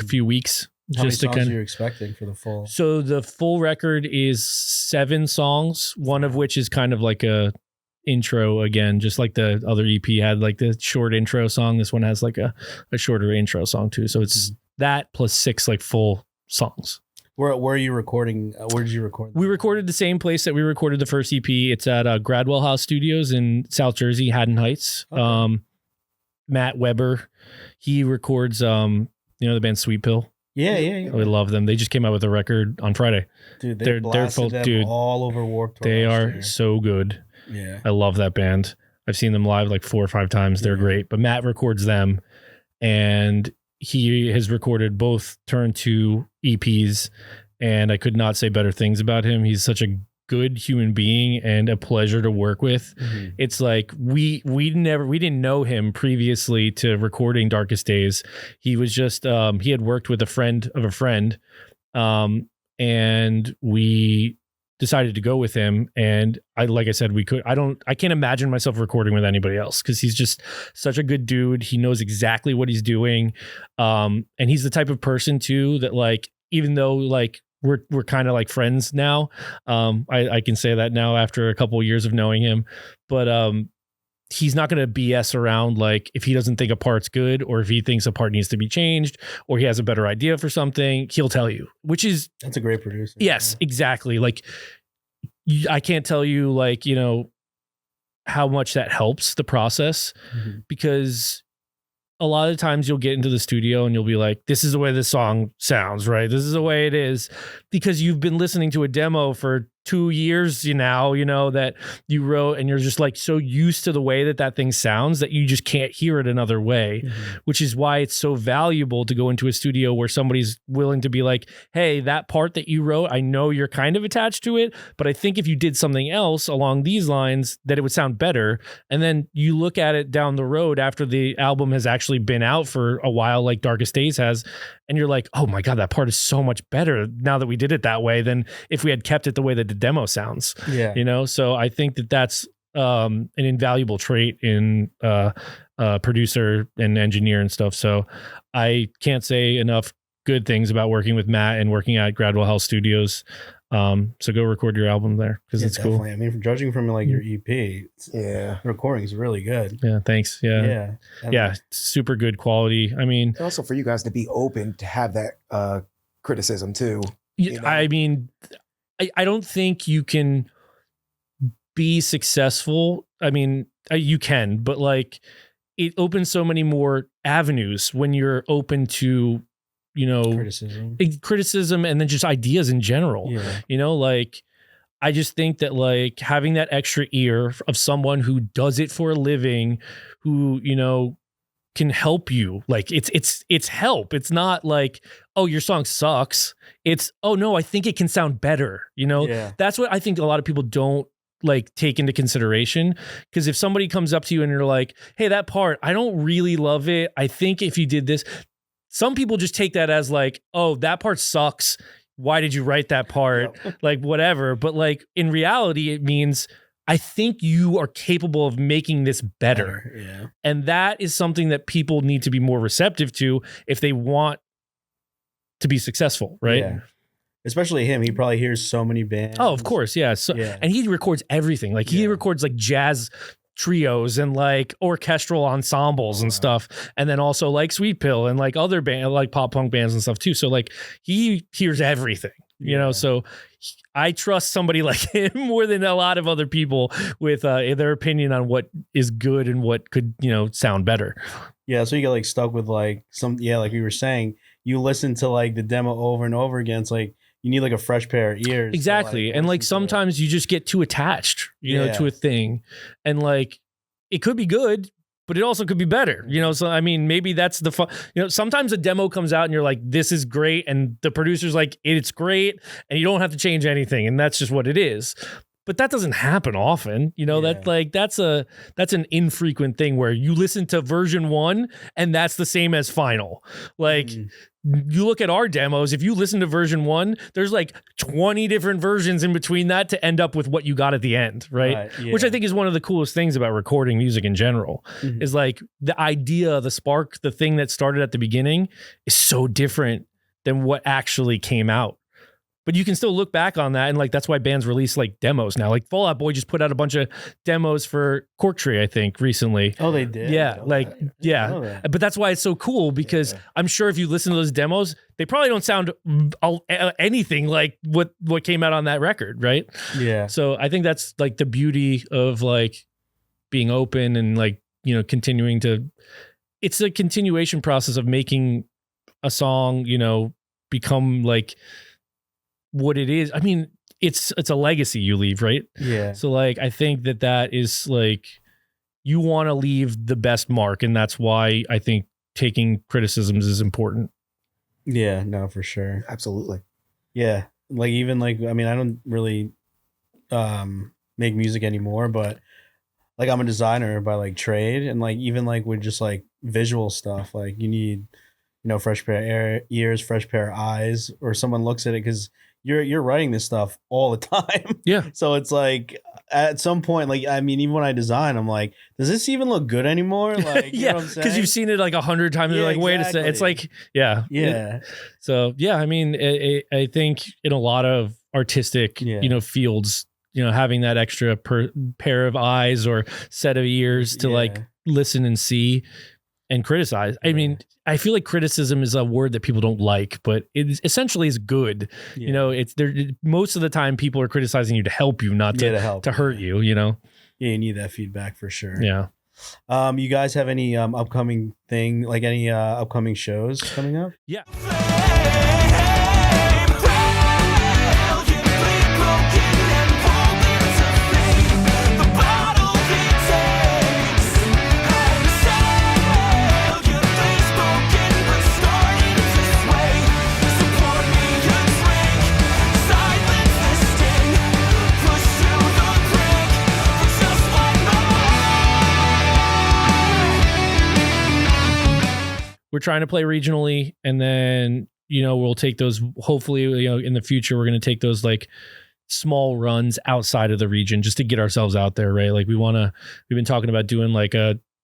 few weeks. How many Just to songs kind are you expecting for the full? So the full record is 7 songs, one of which is kind of like a intro again, just like the other EP had like the short intro song. This one has like a shorter intro song too. So it's that plus 6 like full songs. Where are you recording? Where did you record? We recorded the same place that we recorded the first EP. It's at Gradwell House Studios in South Jersey, Haddon Heights. Okay. Matt Weber, he records, the band Sweet Pill. Yeah. We love them. They just came out with a record on Friday. Dude, they're blasted them dude, all over Warped Tour. They last are year. so good. Yeah. I love that band. I've seen them live like 4 or 5 times. They're great. But Matt records them, and he has recorded both Turn 2 EPs, and I could not say better things about him. He's such a good human being and a pleasure to work with. Mhm. It's like we didn't know him previously to recording Darkest Days. He was just he had worked with a friend of a friend, and we decided to go with him. And I can't imagine myself recording with anybody else because he's just such a good dude. He knows exactly what he's doing, and he's the type of person too that like, even though like we're kind of like friends now. I can say that now after a couple of years of knowing him, but he's not going to BS around. Like if he doesn't think a part's good, or if he thinks a part needs to be changed, or he has a better idea for something, he'll tell you, that's a great producer. Yes, exactly. Like I can't tell you like, how much that helps the process, because a lot of times you'll get into the studio and you'll be like, this is the way this song sounds, right? This is the way it is, because you've been listening to a demo for 2 years now, that you wrote, and you're just like so used to the way that thing sounds that you just can't hear it another way, which is why it's so valuable to go into a studio where somebody's willing to be like, hey, that part that you wrote, I know you're kind of attached to it, but I think if you did something else along these lines, that it would sound better. And then you look at it down the road after the album has actually been out for a while, like Darkest Days has, and you're like, oh my God, that part is so much better now that we did it that way than if we had kept it the way that the demo sounds. Yeah. So I think that's an invaluable trait in producer and engineer and stuff. So I can't say enough good things about working with Matt and working at Gradwell House Studios. So go record your album there because it's definitely. cool. I mean, from judging from like your EP, the recording is really good. Yeah, thanks. Yeah. Super good quality. I mean, And also for you guys to be open to have that criticism too. I mean, I don't think you can be successful. I mean, you can, but like it opens so many more avenues when you're open to, criticism and then just ideas in general. Like I just think that like having that extra ear of someone who does it for a living, who, can help you. Like it's help. It's not like, oh, your song sucks. It's, oh no, I think it can sound better. That's what I think a lot of people don't like take into consideration. Because if somebody comes up to you and you're like, hey, that part, I don't really love it. I think if you did this, some people just take that as like, oh, that part sucks. Why did you write that part? Like whatever. But like in reality, it means I think you are capable of making this better. Yeah. And that is something that people need to be more receptive to if they want to be successful, right? Yeah. Especially him. He probably hears so many bands. Oh, of course, yeah. So, Yeah. and he records everything. Like he records like jazz trios and like orchestral ensembles and stuff, and then also like Sweet Pill and like other band like pop punk bands and stuff too. So like he hears everything, you know. So I trust somebody like him more than a lot of other people with their opinion on what is good and what could, you know, sound better. Yeah, so you get like stuck with like like we were saying, you listen to like the demo over and over again. It's like you need like a fresh pair of ears. Exactly. And like sometimes you just get too attached, you know, to a thing. And like it could be good, but it also could be better, you know? So, I mean, maybe that's the fun, you know, sometimes a demo comes out and you're like, this is great. And the producer's like, it's great. And you don't have to change anything. And that's just what it is. But that doesn't happen often, you know. That like that's an infrequent thing where you listen to version 1 and that's the same as final. Like you look at our demos, if you listen to version 1, there's like 20 different versions in between that to end up with what you got at the end, right? Which I think is one of the coolest things about recording music in general is like the idea, the spark, the thing that started at the beginning is so different than what actually came out. But you can still look back on that, and like that's why bands release like demos now. Like Fall Out Boy just put out a bunch of demos for Cork Tree, I think, recently. Oh, they did? Yeah, like But that's why it's so cool because I'm sure if you listen to those demos, they probably don't sound anything like what came out on that record, right? Yeah. So I think that's like the beauty of like being open and like, you know, continuing to. It's a continuation process of making a song, you know, become like what it is. I mean, it's a legacy you leave, right? Yeah. So like, I think that is like, you want to leave the best mark. And that's why I think taking criticisms is important. Yeah, no, for sure. Absolutely. Yeah. Like even like, I mean, I don't really make music anymore, but like I'm a designer by like trade, and like even like with just like visual stuff, like you need, you know, fresh pair of ears, fresh pair of eyes, or someone looks at it because you're writing this stuff all the time. Yeah. So it's like at some point, like I mean, even when I design, I'm like, does this even look good anymore? Like, you know what I'm saying? Because you've seen it like 100 times. Yeah, You're like, wait a second. It's like, yeah. So yeah, I mean, I think in a lot of artistic, you know, fields, you know, having that extra pair of eyes or set of ears to like listen and see and criticize. I mean, I feel like criticism is a word that people don't like, but it essentially is good. You know, it's there. Most of the time people are criticizing you to help you, not to help, to hurt you, you know? Yeah, you need that feedback for sure. Yeah. You guys have any upcoming upcoming shows coming up? Yeah. We're trying to play regionally, and then, you know, we'll take those, hopefully, you know, in the future, we're going to take those like small runs outside of the region just to get ourselves out there, right? Like we've been talking about doing like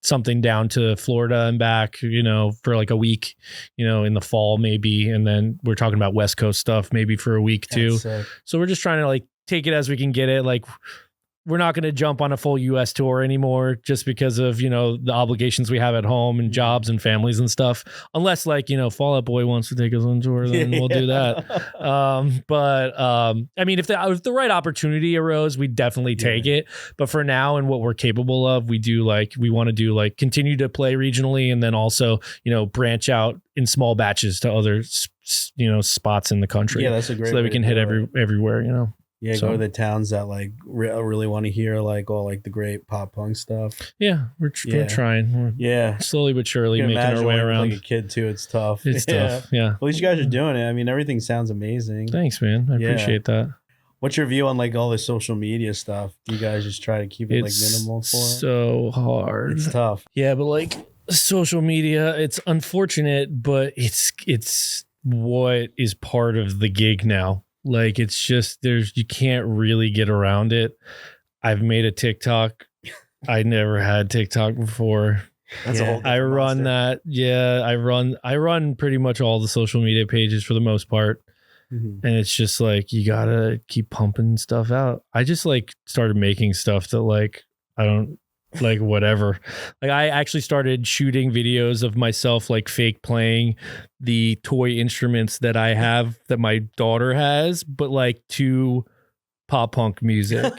something down to Florida and back, you know, for like a week, you know, in the fall maybe. And then we're talking about West Coast stuff maybe for a week too. So we're just trying to like take it as we can get it. Like we're not going to jump on a full US tour anymore just because of, you know, the obligations we have at home and jobs and families and stuff. Unless like, you know, Fall Out Boy wants to take us on tour, then we'll do that. I mean, if the right opportunity arose, we'd definitely take it. But for now and what we're capable of, we want to do like continue to play regionally and then also, you know, branch out in small batches to other, you know, spots in the country. Yeah, that's a great so that we can hit everywhere, you know. Yeah, go to the towns that like really want to hear like all like the great pop punk stuff. Yeah, we're trying. We're slowly but surely making our way around. Like a kid too, it's tough. It's tough. Yeah. At least you guys are doing it. I mean, everything sounds amazing. Thanks, man. I appreciate that. What's your view on like all the social media stuff? Do you guys just try to keep it like minimal for? So hard. It's tough. Yeah, but like social media, it's unfortunate, but it's what is part of the gig now. Like it's just you can't really get around it. I've made a TikTok. I never had TikTok before. That's a whole I different run monster. that. Yeah, I run pretty much all the social media pages for the most part. Mhm. And it's just like you gotta keep pumping stuff out. I just like started making stuff that like I don't like whatever. Like I actually started shooting videos of myself like fake playing the toy instruments that I have that my daughter has, but like to pop punk music.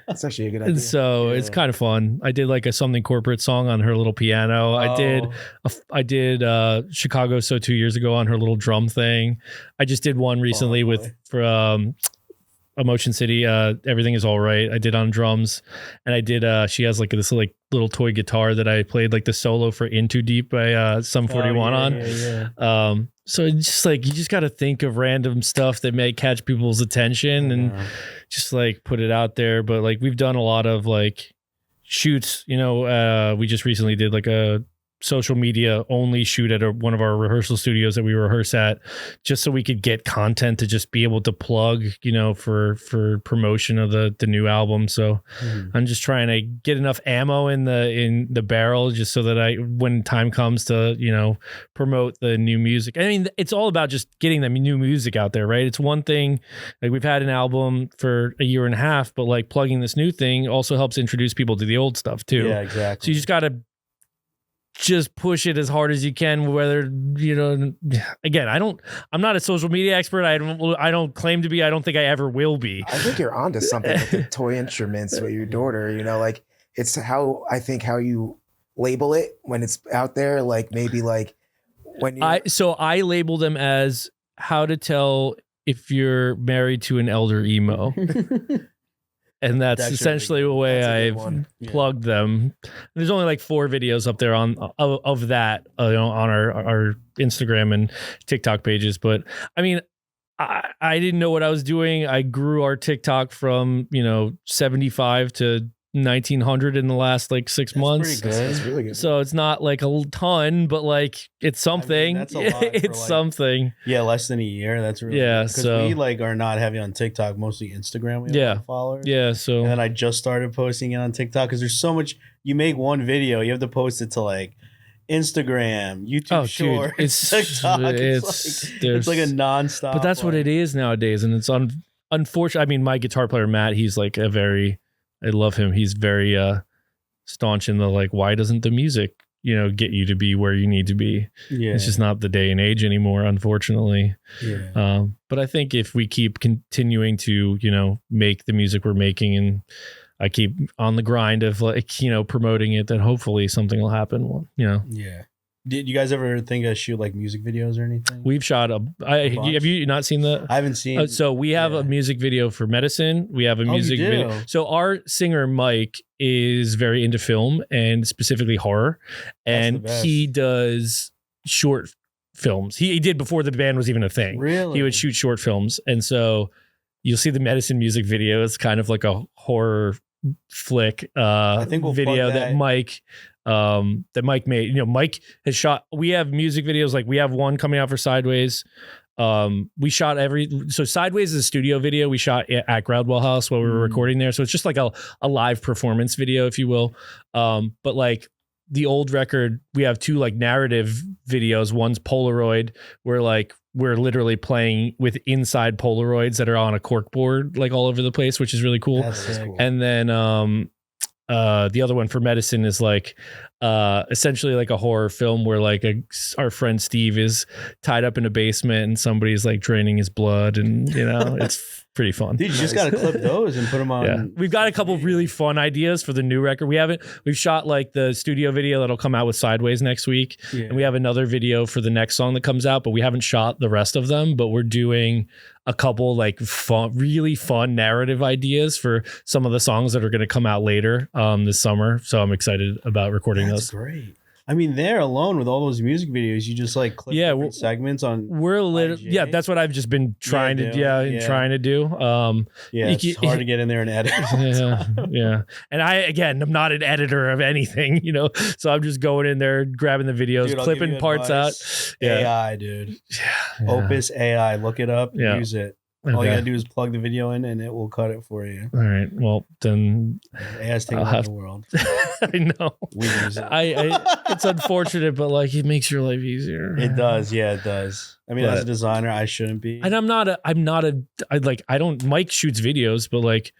That's actually a good idea. And so it's Yeah. kind of fun. I did like a something corporate song on her little piano. Oh. I did Chicago So 2 years ago on her little drum thing. I just did one recently boy. with for Emotion City. Everything Is All Right. I did on drums, and I did. She has like this like little toy guitar that I played like the solo for In Too Deep by Sum 41 on. Yeah. So it's just like you just got to think of random stuff that may catch people's attention and just like put it out there. But like we've done a lot of like shoots, you know, we just recently did like a social media only shoot at one of our rehearsal studios that we rehearse at, just so we could get content to just be able to plug, you know, for promotion of the new album. So I'm just trying to get enough ammo in the barrel just so that when time comes to, you know, promote the new music. I mean, it's all about just getting the new music out there, right? It's one thing, like we've had an album for a year and a half, but like plugging this new thing also helps introduce people to the old stuff too. Yeah, exactly. So you just got to just push it as hard as you can, whether, you know, again, I'm not a social media expert. I don't claim to be. I don't think I ever will be. I think you're onto something with the toy instruments with your daughter. You know, like it's how you label it when it's out there. Like maybe like when you I label them as how to tell if you're married to an elder emo. And that's essentially the way I've plugged them. There's only like 4 videos up there of that, you know, on our Instagram and TikTok pages. But I mean, I didn't know what I was doing. I grew our TikTok from, you know, 75 to 1900 in the last like 6 months. Pretty good. That's really good. So it's not like a ton, but like it's something. that's a lot for, it's like, something. Yeah, less than a year. That's really Yeah, because so- we like are not heavy on TikTok, mostly Instagram. We have a lot of followers. Yeah. So And then I just started posting it on TikTok because there's so much. You make one video, you have to post it to like Instagram, YouTube Shorts, it's TikTok. It's like a nonstop. But that's what it is nowadays, and it's unfortunate. I mean, my guitar player Matt, he's like I love him. He's very staunch in the like, why doesn't the music, you know, get you to be where you need to be? Yeah, It's just not the day and age anymore, unfortunately. yeah. But I think if we keep continuing to, you know, make the music we're making, and I keep on the grind of like, you know, promoting it, then hopefully something will happen. You know. Yeah. Did you guys ever think of shoot like music videos or anything? We've shot bunch? have you not seen the? I haven't seen. So we have a music video for Medicine. We have a you music do? video. So our singer Mike is very into film and specifically horror, and the best. he does short films. He did before the band was even a thing. Really? He would shoot short films, and so you'll see the Medicine music video. It's kind of like a horror flick I think we'll video plug that Mike made. You know, Mike has shot. We have music videos, like we have one coming out for Sideways. We shot so Sideways is a studio video we shot at Gradwell House while we were recording there. So it's just like a live performance video, if you will. But like the old record, we have 2 like narrative videos. One's Polaroid, where like we're literally playing with inside Polaroids that are on a cork board, like all over the place, which is really cool. That's sick. cool. And then the other one for Medicine is like essentially like a horror film where like our friend Steve is tied up in a basement and somebody's like draining his blood, and you know, it's pretty fun. Dude, you just gotta clip those and put them on. Yeah, we've got a couple of really fun ideas for the new record. We've shot like the studio video that'll come out with Sideways next week. Yeah. And we have another video for the next song that comes out, but we haven't shot the rest of them. But we're doing a couple like really fun narrative ideas for some of the songs that are going to come out later this summer. So I'm excited about recording That's those. great. I mean, there alone with all those music videos, you just like clip different segments on. Yeah, that's what I've just been trying to do. Yeah, it's hard to get in there and edit. Yeah. And I'm not an editor of anything, you know, so I'm just going in there, grabbing the videos, Dude, I'll clipping give you parts advice. out. Yeah. AI, dude. Yeah. Opus AI. Look it up. Yeah. Use it. All you Okay. gotta do is plug the video in, and it will cut it for you. All right. Well, then It has taken I'll over have- the world. I know. We use it. It's unfortunate, but like it makes your life easier. It does, yeah, it does. I mean, as a But- designer, I shouldn't be. And Mike shoots videos, but like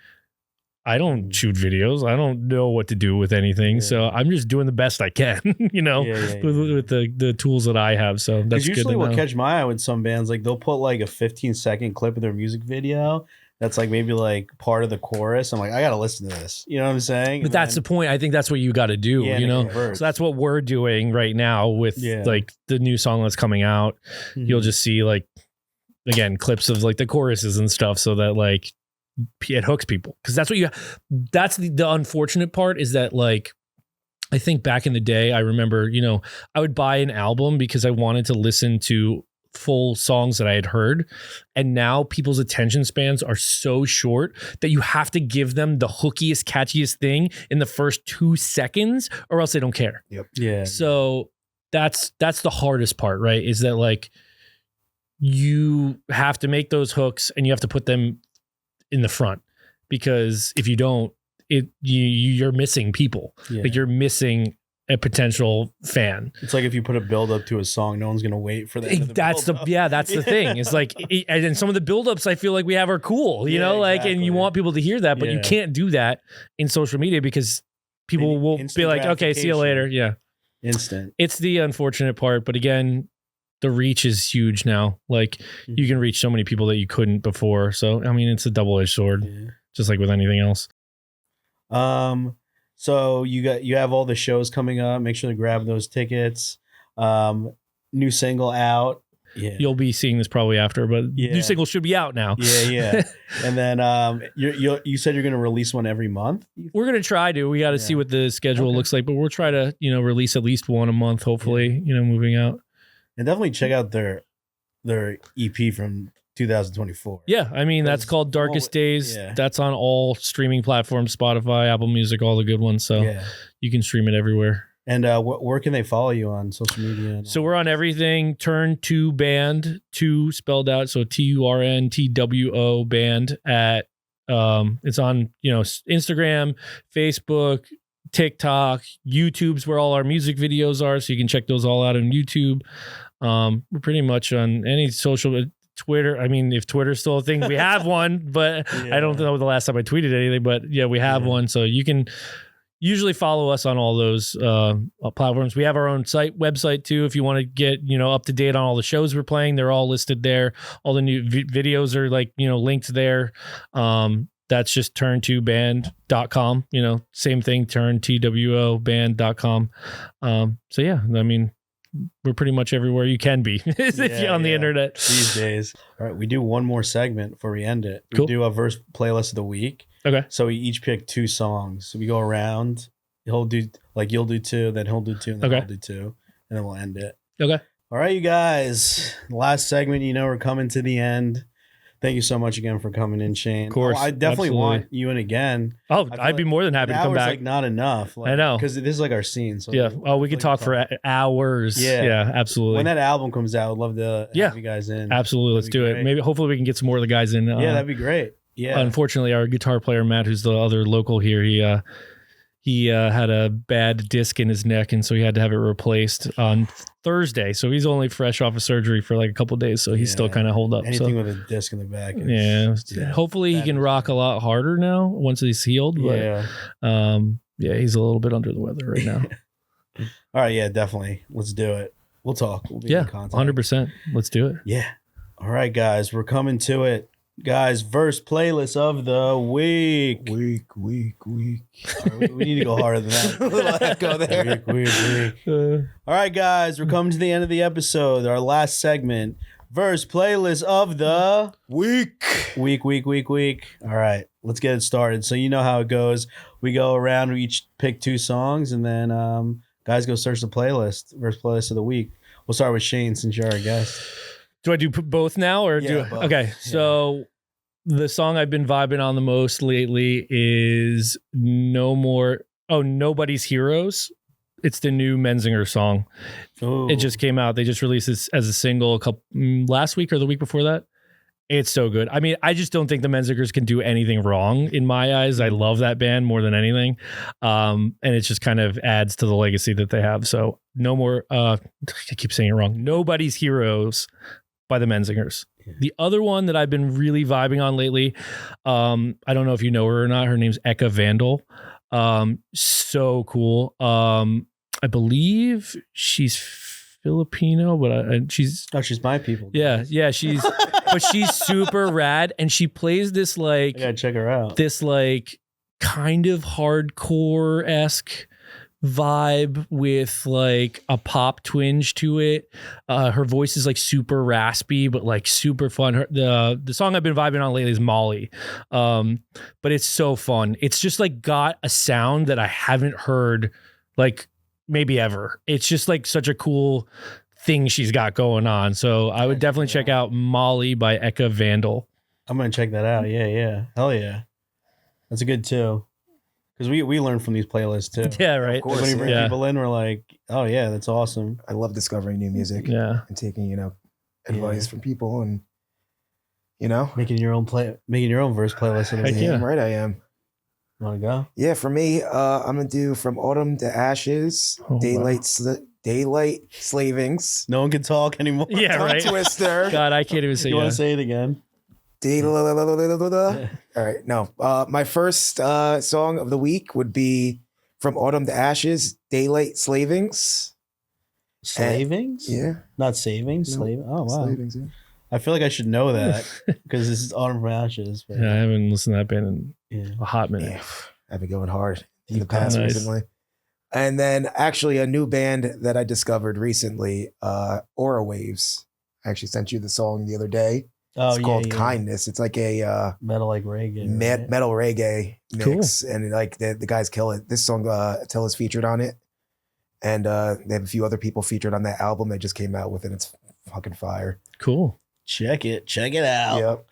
I don't shoot videos. I don't know what to do with anything. Yeah. So I'm just doing the best I can, with the tools that I have. So that's Because good usually to what know. catch my eye with some bands, like they'll put like a 15-second clip of their music video that's like maybe like part of the chorus. I'm like, I gotta listen to this. You know what I'm saying? But that's the point. I think that's what you got to do, Yeah, and you it know? converts. So that's what we're doing right now with Yeah. like the new song that's coming out. You'll just see like, again, clips of like the choruses and stuff so that like it hooks people. Cause that's the unfortunate part is that like, I think back in the day, I remember, I would buy an album because I wanted to listen to full songs that I had heard. And now people's attention spans are so short that you have to give them the hookiest, catchiest thing in the first 2 seconds or else they don't care. Yeah. So that's the hardest part, right? Is that like you have to make those hooks and you have to put them in the front because if you don't, you're missing people. Yeah. Like you're missing a potential fan. It's like if you put a build up to a song, no one's gonna wait for that. That's the thing. It's like, and then some of the buildups I feel like we have are cool, you Yeah, know, like, and exactly. you want people to hear that, but you Yeah. can't do that in social media because people will be Instant like, okay, see you later. Yeah. instant. It's the unfortunate part, but again, the reach is huge now. Like you can reach so many people that you couldn't before. So, I mean, it's a double-edged sword, Yeah. just like with anything else. So you have all the shows coming up. Make sure to grab those tickets. New single out. Yeah. You'll be seeing this probably after, but Yeah. new single should be out now. Yeah. And then you said you're gonna release one every month. We're going to try to. We got to see Yeah. what the schedule Okay. looks like, but we'll try to, release at least one a month, hopefully, moving out. And definitely check out their EP from 2024. Yeah. I mean, that's Because- called Darkest Days. yeah. That's on all streaming platforms, Spotify, Apple Music, all the good ones. So Yeah. you can stream it everywhere. And where can they follow you on social media? and So all we're on everything. Turn to band, 2 spelled out. So TURNTWO band at it's on Instagram, Facebook, TikTok, YouTube's where all our music videos are. So you can check those all out on YouTube. We're pretty much on any social Twitter. I mean, if Twitter's still a thing, we have one, but that? I don't know the last time I tweeted anything, but yeah, we have Yeah. one. So you can usually follow us on all those platforms. We have our own website too. If you want to get, up to date on all the shows we're playing, they're all listed there. All the new videos are like, linked there. That's just turn2band.com, same thing, turntwoband.com. So yeah, I mean, we're pretty much everywhere you can be if you're on the internet. These days. All right, we do one more segment before we end it. Cool. We do a verse playlist of the week. Okay. So we each pick 2 songs. So we go around. He'll do like you'll do 2, then he'll do 2, and then Okay. I'll do 2, and then we'll end it. Okay. All right, you guys. Last segment. We're coming to the end. Thank you so much again for coming in, Shane. Of course, I definitely absolutely. want you in again. Oh, I feel I'd be more than happy An to come hour's, back. like not enough. I know. because this is like our scene. So Yeah. Oh, we could talk for hours. Yeah. Yeah, absolutely. when that album comes out. I'd love to Yeah. have you guys in. Absolutely. Let's That'd be do it. great. Maybe, hopefully, we can get some more of the guys in. Yeah, that'd be great. Yeah. Unfortunately, our guitar player, Matt, who's the other local here, he had a bad disc in his neck, and so he had to have it replaced on Thursday. So he's only fresh off of surgery for like a couple of days. So he's still Yeah. kind of holed up. Anything So with a disc in the back. is- yeah. Hopefully he That can is- rock a lot harder now once he's healed. But Yeah. he's a little bit under the weather right now. All right. Yeah, definitely. Let's do it. We'll talk. We'll be Yeah, in contact. 100%. Let's do it. Yeah. All right, guys. We're coming to it. Guys, verse playlist of the week. Week. All right, we need to go harder than that. A little echo there. Week. All right, guys. We're coming to the end of the episode. Our last segment. Verse playlist of the Week. week. All right. Let's get it started. So you know how it goes. We go around, we each pick 2 songs, and then guys go search the playlist. Verse playlist of the week. We'll start with Shane since you're our guest. Do I do both now or Yeah, both. Okay, so the song I've been vibing on the most lately is Nobody's Heroes. It's the new Menzinger song. Ooh. It just came out. They just released this as a single last week or the week before that. It's so good. I mean, I just don't think the Menzingers can do anything wrong in my eyes. I love that band more than anything. And it just kind of adds to the legacy that they have. So no more, I keep saying it wrong. Nobody's Heroes by the Menzingers. Yeah. The other one that I've been really vibing on lately, I don't know if you know her or not. Her name's Eka Vandal. So cool. I believe she's Filipino, but she's my people. Yeah, she's but she's super rad, and she plays this like I gotta check her out. This like kind of hardcore-esque vibe with like a pop twinge to it. Her voice is like super raspy, but like super fun. The song I've been vibing on lately is Molly, but it's so fun. It's just like got a sound that I haven't heard like maybe ever. It's just like such a cool thing she's got going on. So I would definitely check out Molly by Eka Vandal. I'm gonna check that out. Yeah. Hell yeah. That's a good too. Because we learn from these playlists too. Yeah, right. Of course, when you bring people in, we're like, oh yeah, that's awesome. I love discovering new music. Yeah. And taking, advice from people and, making your own verse playlist. Heck yeah. Damn right I am. Want to go? Yeah, for me, I'm gonna do From Autumn to Ashes, Daylight Slavings. No one can talk anymore. Yeah, Tongue right. Twister. God, I can't even say. You want to say it again? All right, no. My first song of the week would be From Autumn to Ashes, Daylight Slavings. Slavings? Yeah. Not savings? No, Slave? Oh, wow. Slavings, yeah. I feel like I should know that because this is Autumn from Ashes. But Yeah, I haven't listened to that band in a hot minute. Yeah, I've been going hard in the Deep past nice. recently. And then actually a new band that I discovered recently, Aura Waves. I actually sent you the song the other day. Oh, It's called Kindness. It's like a metal like reggae. Right? metal reggae mix. Cool. And like the guys kill it. This song, Attila's featured on it. And they have a few other people featured on that album that just came out with it. It's fucking fire. Cool. Check it out. Yep.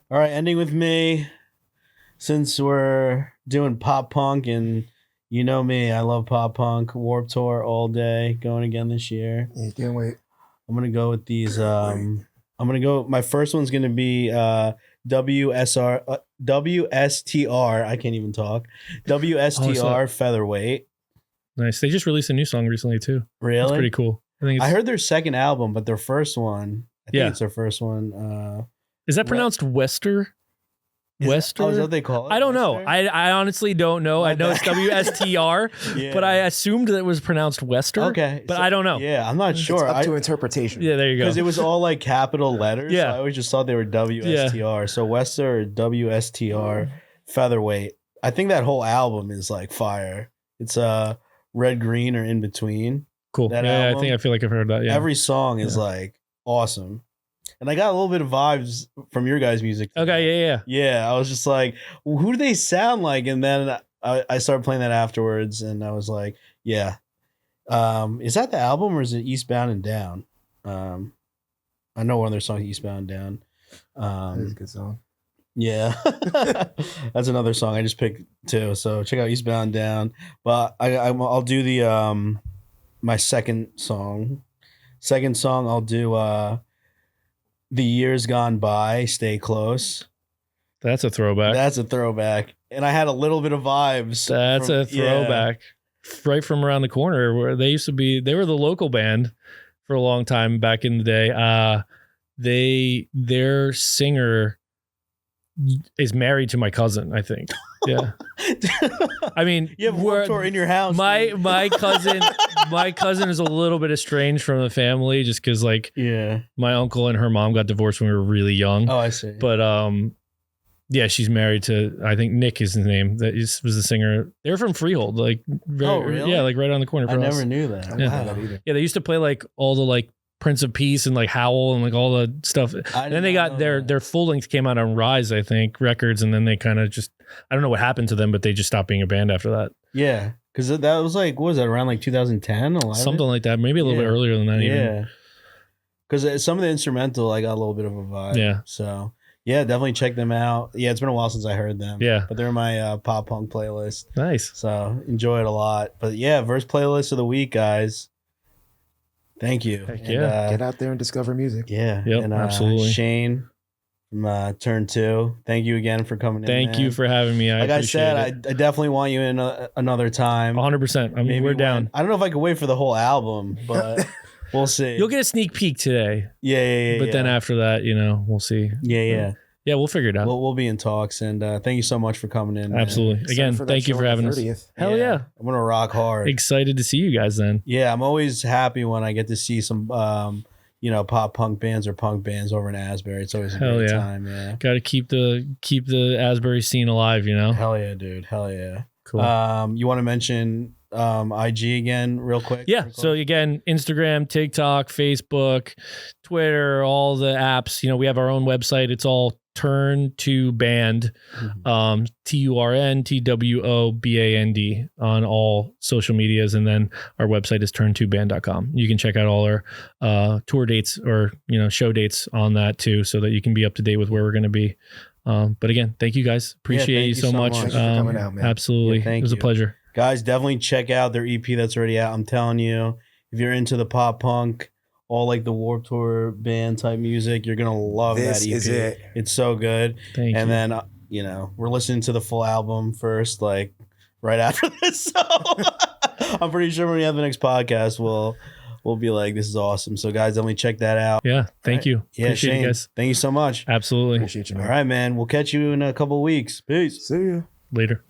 All right, ending with me. Since we're doing pop punk, and you know me, I love pop punk. Warped Tour all day. Going again this year. You can't wait. I'm gonna go with these. I'm gonna go. My first one's gonna be WSTR. I can't even talk. WSTR Featherweight. Nice. They just released a new song recently too. Really? That's pretty cool. I heard their second album, but their first one. I think it's their first one. Is that pronounced Wester? Wester? Is that what they call it? I don't know. Wester? I honestly don't know. I know it's WSTR, but I assumed that it was pronounced Wester. Okay. But I don't know. Yeah, I'm not sure. It's up to interpretation. Yeah, there you go. Because it was all like capital letters. Yeah. So I always just thought they were WSTR. So Wester or WSTR Featherweight. I think that whole album is like fire. It's red, green, or in between. Cool. That Yeah, album. I feel like I've heard that. Yeah. Every song is like awesome. And I got a little bit of vibes from your guys' music. Okay, yeah. Yeah, I was just like, well, who do they sound like? And then I started playing that afterwards, and I was like, yeah. Is that the album or is it Eastbound and Down? I know one of their songs, Eastbound and Down. That's a good song. Yeah. That's another song I just picked too. So check out Eastbound and Down. But I'll do the my second song. Second song I'll do The Years Gone By, Stay Close. That's a throwback. That's a throwback. And I had a little bit of vibes. That's a throwback. Right from around the corner where they used to be. They were the local band for a long time back in the day. Their singer is married to my cousin, I think. Yeah. I mean, you have Warped Tour in your house. My cousin is a little bit estranged from the family just because like my uncle and her mom got divorced when we were really young. Oh, I see. But yeah, she's married to, I think Nick is his name. That was the singer. They're from Freehold, like really? Yeah, like right on the corner. I never knew that. Yeah. Wow. Yeah, they used to play like all the like Prince of Peace and like Howl and like all the stuff. And then they got their full length came out on Rise, I think, Records, and then they kind of just, I don't know what happened to them, but they just stopped being a band after that. Yeah, because that was like, what was that, around like 2010, 11? Something like that, maybe a little bit earlier than that. Yeah, because some of the instrumental, I got a little bit of a vibe. Yeah, so yeah, definitely check them out. Yeah, it's been a while since I heard them. Yeah, but they're in my pop punk playlist. Nice. So enjoy it a lot. But yeah, verse playlist of the week, guys. Thank you. Heck yeah. Get out there and discover music. Yeah. Yep, and, absolutely. Shane, from Turn 2. Thank you again for coming in. Thank you for having me. Like I appreciate said, it. I definitely want you in another time. 100%. I mean, Maybe we're down. I don't know if I could wait for the whole album, but we'll see. You'll get a sneak peek today. Yeah. But then after that, we'll see. Yeah. Yeah, we'll figure it out. We'll be in talks, and thank you so much for coming in. Man. Absolutely. Again, thank you for having us. Hell yeah. I'm gonna rock hard. Excited to see you guys then. Yeah, I'm always happy when I get to see some pop punk bands or punk bands over in Asbury. It's always a great time. Yeah. Got to keep the Asbury scene alive, Hell yeah, dude. Hell yeah. Cool. You want to mention IG again real quick? Yeah. So again, Instagram, TikTok, Facebook, Twitter, all the apps. We have our own website. It's all Turn to Band, TURNTWOBAND on all social medias, and then our website is turn2band.com. You can check out all our tour dates or show dates on that too, so that you can be up to date with where we're going to be. But again, thank you guys. Appreciate you so much. Thanks for coming out, man. Absolutely, Yeah, it was a pleasure. Guys, definitely check out their EP that's already out. I'm telling you, if you're into the pop punk, all like the Warped Tour band type music, you're gonna love that EP. Is it. It's so good. Thank you. And then we're listening to the full album first, like right after this. So I'm pretty sure when we have the next podcast, we'll be like, this is awesome. So guys, definitely check that out. Yeah, thank you. Yeah, Appreciate Shane, you guys. thank you so much. Absolutely. Appreciate you, man. All right, man. We'll catch you in a couple of weeks. Peace. See you. Later.